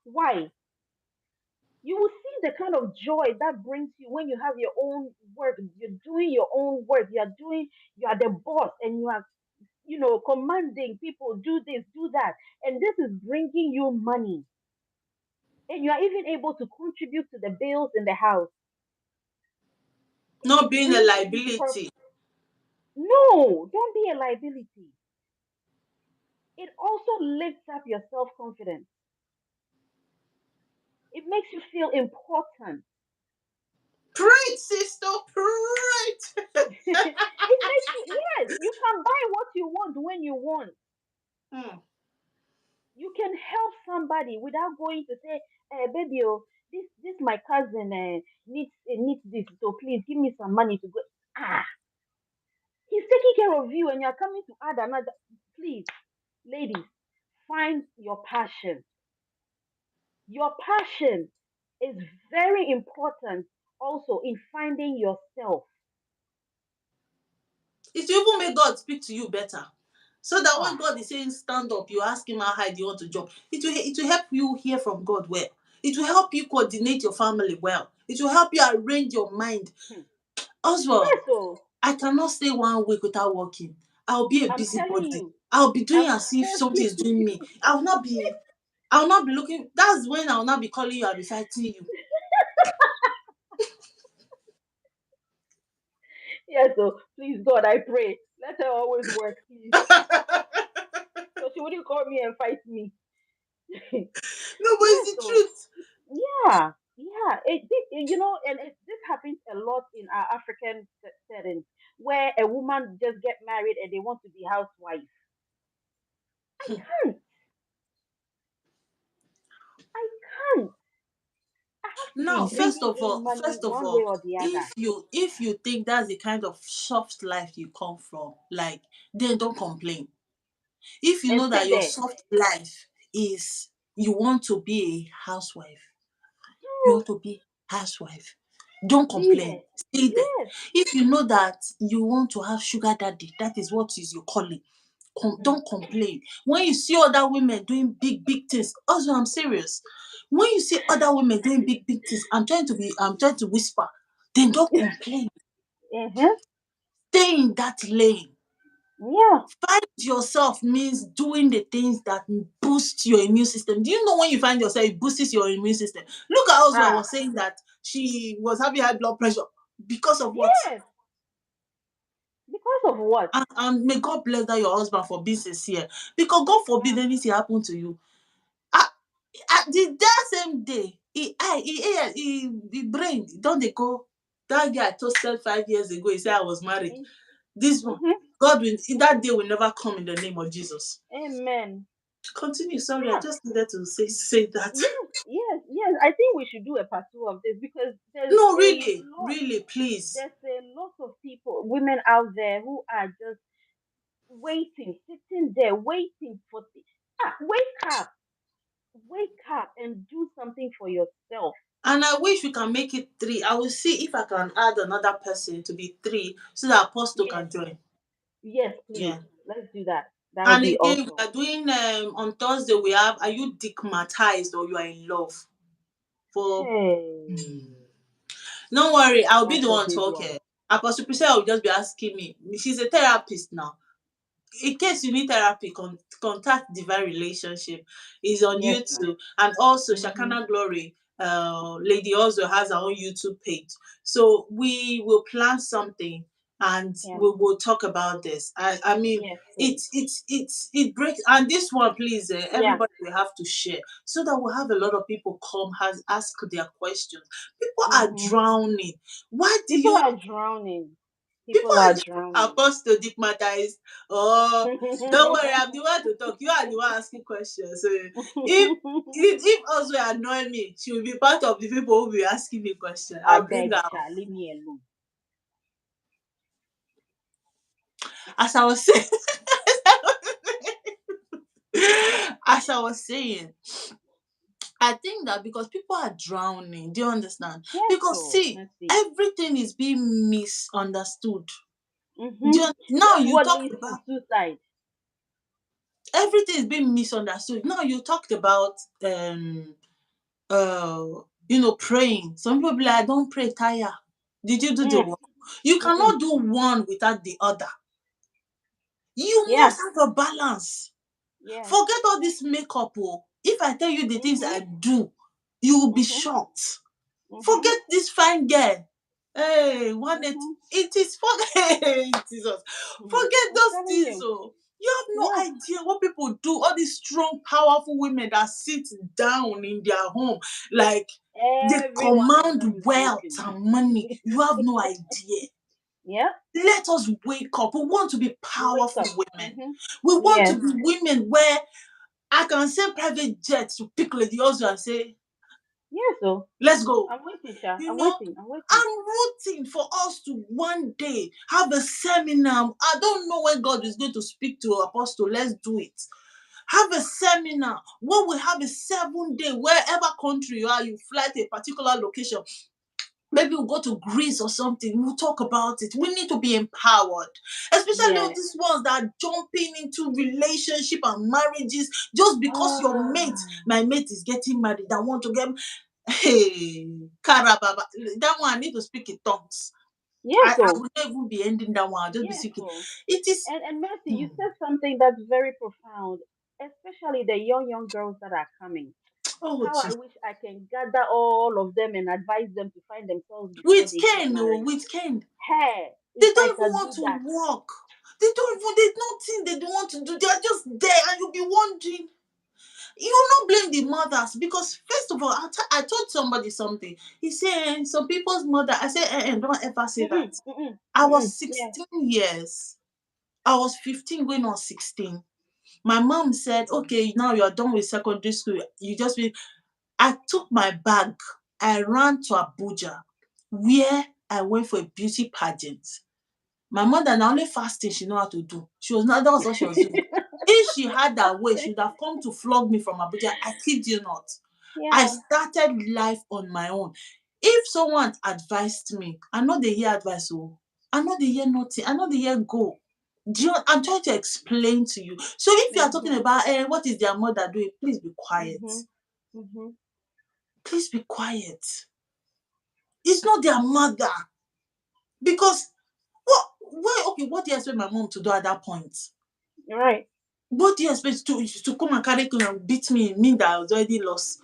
Why? You will see the kind of joy that brings you when you have your own work. You're doing your own work. You are the boss, and you are, commanding people, do this, do that. And this is bringing you money. And you are even able to contribute to the bills in the house. Not It being a brings you liability. No, don't be a liability. It also lifts up your self confidence. It makes you feel important. Preach, sister, preach. It makes you, yes, you can buy what you want when you want. Hmm. You can help somebody without going to say, baby, oh, this my cousin needs this, so please give me some money to go. Ah, he's taking care of you, and you're coming to add another. Please, ladies, find your passion. Your passion is very important also in finding yourself. It will even make God speak to you better. So that when Ah, God is saying stand up, you ask him how high do you want to jump. It will help you hear from God well. It will help you coordinate your family well. It will help you arrange your mind. hmm. Oswald, Yes, so I cannot stay 1 week without working. I'll be a I'm telling busybody. you, I'll be doing I'm as if something telling is doing me. I will not be looking. That's when I will not be calling you, I'll be fighting you. yes, so please, God, I pray. Let her always work, please. So she wouldn't call me and fight me. No, but Yes, it's the so truth. yeah, yeah. And this happens a lot in our African settings where a woman just get married and they want to be housewife. I can't. I can't. I have to Now, be first bringing of in all, money first of one way all, or the other. if you think that's the kind of soft life you come from, like, then don't complain. If you And know stay that your there. soft life is you want to be a housewife, you Hmm, want to be housewife, don't be complain. there. Stay there. Yes. If you know that you want to have sugar daddy, that is what is your calling. Hmm. Don't complain. When you see other women doing big, big things, also I'm serious. When you see other women doing big, big things, I'm trying to whisper, then don't complain. Uh-huh. Stay in that lane. Yeah. Find yourself means doing the things that boost your immune system. Do you know when you find yourself, it boosts your immune system? Look at us, I Ah. was saying that she was having high blood pressure because of what? Yes. Because of what? And may God bless that your husband for being sincere. Because God forbid Yeah. anything happen to you. Ah, that same day he brain don dey go. That guy toasted 5 years ago, he said I was married. This one, Mm-hmm. God will, that day will never come in the name of Jesus. Amen. Continue, sorry, I Yeah. just needed to say that. Yes. Yes. Yes. I think we should do a part two of this because No, really, really, please. there's a lot of people, women out there who are just waiting, sitting there, waiting for. Wake up and do something for yourself. And I wish we can make it three. I will see if I can add another person to be three so that Apostle Yes. can join. Yes, please. Yeah. Let's do that. That would And be again, we awesome. are doing on Thursday. We have, are you digmatized or you are in love? For Hey, Don't worry, I'll be that's the a one big one. talking. Apostle Priscilla will just be asking me. She's a therapist now. In case you need therapy, contact Divine Relationship. Is on Yes, ma'am. YouTube, and also Mhm. Shakana Glory. Lady also has her own YouTube page. So we will plan something, and Yeah. we will talk about this. I mean, Yes, please. it breaks. And this one, please, Yeah. everybody will have to share so that we'll have a lot of people come has ask their questions. People are Mhm. drowning. Why do People you are drowning. People People are are just drowning. apostle stigmatized. Oh, don't worry, I'm the one to talk. You are the one asking questions. So if also annoy me, she will be part of the people who will be asking me questions. I I'll bring beg, her out. Sha, leave me alone. As I was saying, as I was saying, I think that because people are drowning, do you understand? Yes, Because so see, mercy. everything is being misunderstood. Mhm. Now That's you what talked leads about to suicide. everything is being misunderstood. Now you talked about praying. Some people be like, I don't pray, tire. Did you do the Mm. work? You Mm-mm. cannot do one without the other. You Yeah. must have a balance. Yeah. Forget all this makeup. Oh. If I tell you the things Mhm. I do, you will be Mhm. shocked. Mhm. Forget this fine girl. Hey, one it Mhm. it is forget Jesus. Mhm. Forget I'm those telling things. you. Oh. You have Yeah. no idea what people do. All these strong, powerful women that sit down in their home, like they Everyone of them command is wealth working. and money. You have no idea. Yeah. Let us wake up. We want to be Wake powerful up. women. Mhm. We want to Yes. be women where I can send private jets to pick Lady Ozo and say, Yes. So let's go. I'm waiting, Sha. You I'm know, waiting. I'm waiting. I'm rooting for us to one day have a seminar. I don't know when God is going to speak to Apostle. Let's do it. Have a seminar where we have a 7 day, wherever country you are, you fly to a particular location. Maybe we'll go to Greece or something. We'll talk about it. We need to be empowered, especially all Yeah. these ones that are jumping into relationship and marriages just because your mate, Ah. my mate is getting married. I want to get. Hey, Karababa. That one I need to speak in tongues. Yes. I So will not even be ending that one. I'll just be yes. speaking. So It is. and Mercy, Hmm. you said something that's very profound, especially the young girls that are coming. Oh, How I geez. wish I can gather all of them and advise them to find themselves before With they get Ken, oh, married. with Ken. Hey, if They I don't even can want do to that. walk. There's nothing they don't want to do. They are just there, and you'll be wondering. You will not blame the mothers because, first of all, I told somebody something. He said, some people's mother, I said, don't ever say Mm-mm, that. mm-mm, I mm-mm. was Yeah. 16 years. I was 15 going on 16. My mom said, okay, now you're done with secondary school. You just be. I took my bag. I ran to Abuja, where I went for a beauty pageant. My mother, na only fasting she know how to do. That was what she was doing. If she had that way, she would have come to flog me from Abuja. I kid you not. I Yeah. started life on my own. If someone advised me, I know they hear advice. Oh, I know they hear nothing. I know they hear go. I'm trying to explain to you. So if you are talking Mhm. about what is their mother doing, please be quiet. Mhm. Mhm. Please be quiet. It's not their mother. Because what do you expect my mom to do at that point? You're right. What do you expect to come and carry clothes and beat me, mean that I was already lost?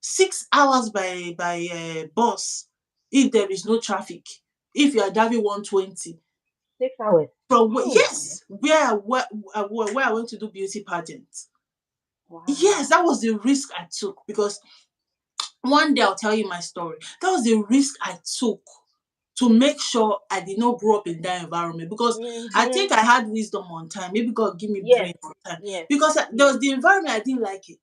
6 hours by bus if there is no traffic. If you are driving 120 6 hours. from Hey. yes, where I went to do beauty pageant. Yes, Wow. that was the risk I took because one day I'll tell you my story. That was the risk I took to make sure I did not grow up in that environment because I think Mhm. I had wisdom on time. Maybe God give me Yes. brain on time Yes. because there Yes. was the environment I didn't like it.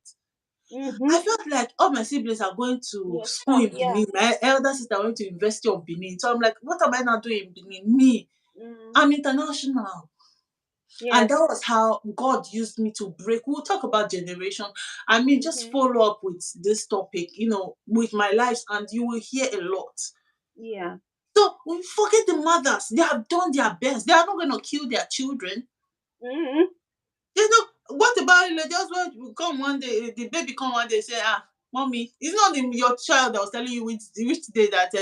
I Mhm. felt like all my siblings are going to You're school stuck. in Yeah. Benin. My elder sister went to University of Benin. So I'm like, what am I not doing in Benin? Me, Mhm. I'm international. And Yes. that was how God used me to break. We'll talk about generation. I mean, just Mhm. follow up with this topic, with my life, and you will hear a lot. Yeah. So we forget the mothers. They have done their best. They are not going to kill their children. Mhm. What about you? Just when you come one day, the baby come one day, say, mommy, it's not your child that was telling you which day that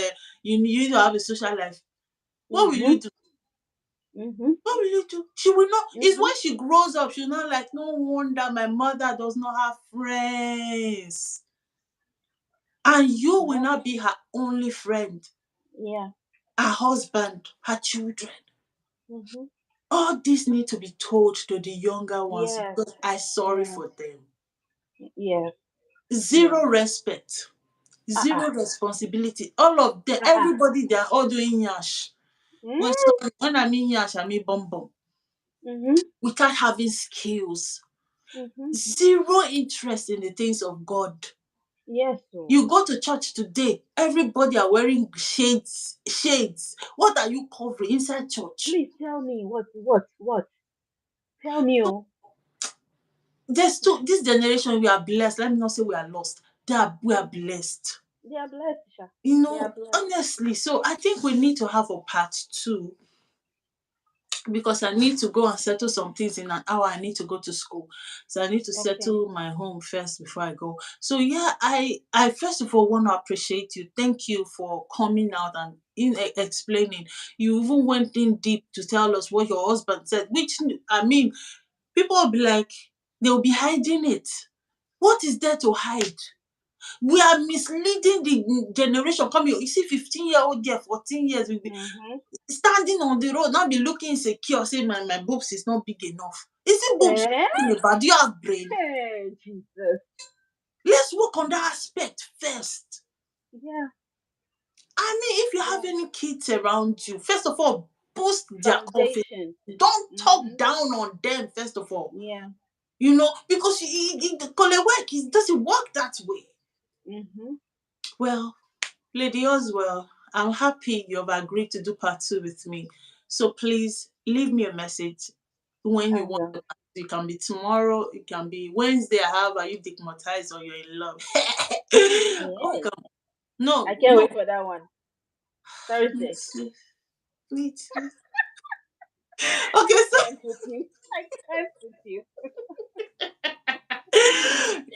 you need to have a social life. What will you Mhm. do? Mhm. What will you do? She will not. It's Mhm. when she grows up, she'll not like, no wonder my mother does not have friends. And you will Yeah. not be her only friend, Yeah. her husband, her children. Mhm. All this need to be told to the younger ones Yes. because I sorry Yes. for them. Yes. Yes. Zero respect, Uh-uh. zero responsibility. All of them, Uh-uh. everybody, they are all doing yash. When Mm. sorry, when I mean yash, I mean bum bum. Mhm. Without having skills, Mhm. zero interest in the things of God. Yes. So You go to church today, everybody are wearing shades. Shades. What are you covering inside church? please tell me what? Tell me. Oh. There's two. This generation, we are blessed. Let me not say we are lost. We are Mm. blessed. They are blessed, Sha. They are blessed. Honestly. So I think we need to have a part two because I need to go and settle some things in an hour. I need to go to school. So I need to Okay. settle my home first before I go. So yeah, I first of all want to appreciate you. Thank you for coming out and explaining. You even went in deep to tell us what your husband said, which I mean, people will be like, they'll be hiding it. What is there to hide? We are misleading the generation coming. You see, 15-year-old girl, 14 years, will be Mhm. standing on the road, not be looking insecure, say my boobs is not big enough. Is it boobs Eh? you're talking about? Do you have brain? Hey, Jesus. Let's work on that aspect first. Yeah. I mean, if you have Yeah. any kids around you, first of all, boost their confidence. Foundation. Don't talk Mhm. down on them, first of all. Yeah. Because it doesn't work that way. Mhm. Well, Lady Oswell, I'm happy you've agreed to do part two with me. So please leave me a message when I you want will. to. It can be tomorrow, it can be Wednesday. How are you digmatized or you're in love? Oh, Yes. come. No, I can't no. wait for that one. Me Thursday. too. Me too. Okay, I so can't with you. I can't with you.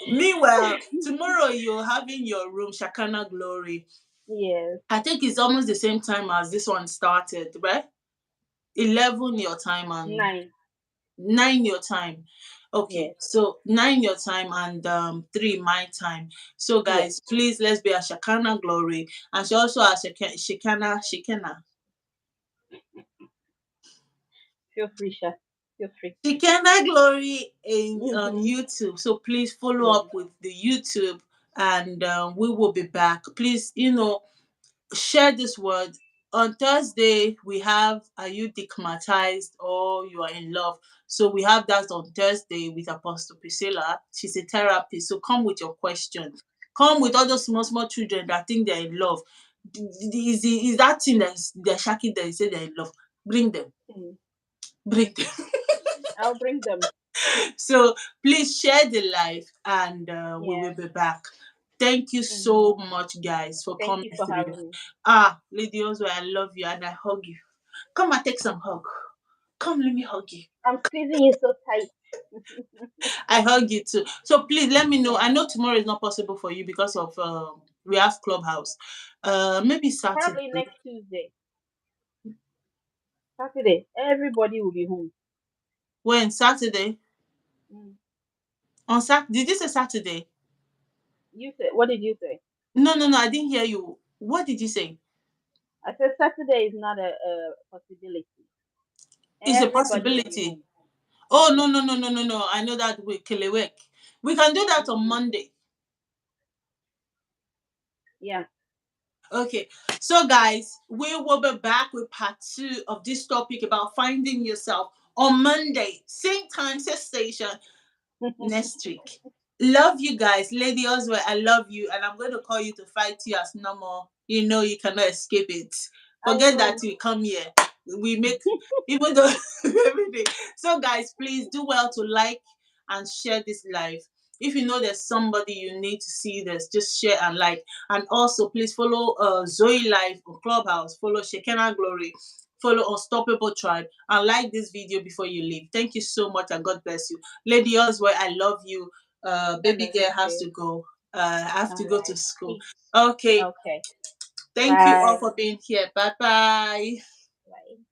meanwhile, tomorrow you're having your room, Shakana Glory. Yes. I think it's almost the same time as this one started, right? 11 your time and 9. 9 your time. Okay, Yes. so 9 your time and 3 my time. So Yes. guys, please let's be a Shakana Glory, and she also has Feel free, Sha. Feel free. Shikana Glory in on Mhm. YouTube. So please follow Yes. up with the YouTube, and we will be back. Please, share this word. On Thursday, we have Are You Digmatized or You Are in Love? So we have that on Thursday with Apostle Priscilla. She's a therapist. So come with your question. Come with all those small, small children that think they're in love. Is that thing that they're shaking that they say they're in love? Bring them. Mm. Bring them. I'll bring them. So please share the live, and we will Yes. be back. Thank you so Mhm. much, guys, for Thank coming you for through. having me. Lady Oswald, I love you and I hug you. Come and take some hug. Come, let me hug you. I'm squeezing you so tight. I hug you too. So please let me know. I Yeah. know tomorrow is not possible for you because of we have clubhouse. Maybe Saturday. Probably next Tuesday. Saturday. Everybody will be home. When Saturday? Mm. On Sat? Did you say Saturday? You said, what did you say? No, no, no. I didn't hear you. What did you say? I said Saturday is not a possibility. It's a Everybody will be possibility. home. Oh Mm-mm. no, no, no, no, no, no. I know that with Kelewek. We can do that on Mm-hmm. Monday. Yeah. Okay, so guys, we will be back with part two of this topic about finding yourself on Monday, same time, same station next week. Love you guys, Lady Oswald. I love you, and I'm going to call you to fight you as normal. You know you cannot escape it. I Forget that know. we come here. We make even though everything. So guys, please do well to like and share this live. If you know there's somebody you need to see this, just share and like. And also please follow Zoe Life on Clubhouse, follow Shekinah Glory, follow Unstoppable Tribe, and like this video before you leave. Thank you so much and God bless you. Lady Oswald, I love you. I Baby love you girl has too. to go. I have to All go to right. school. Peace. Okay. Okay. Thank you all Bye. for being here. Bye bye. Bye.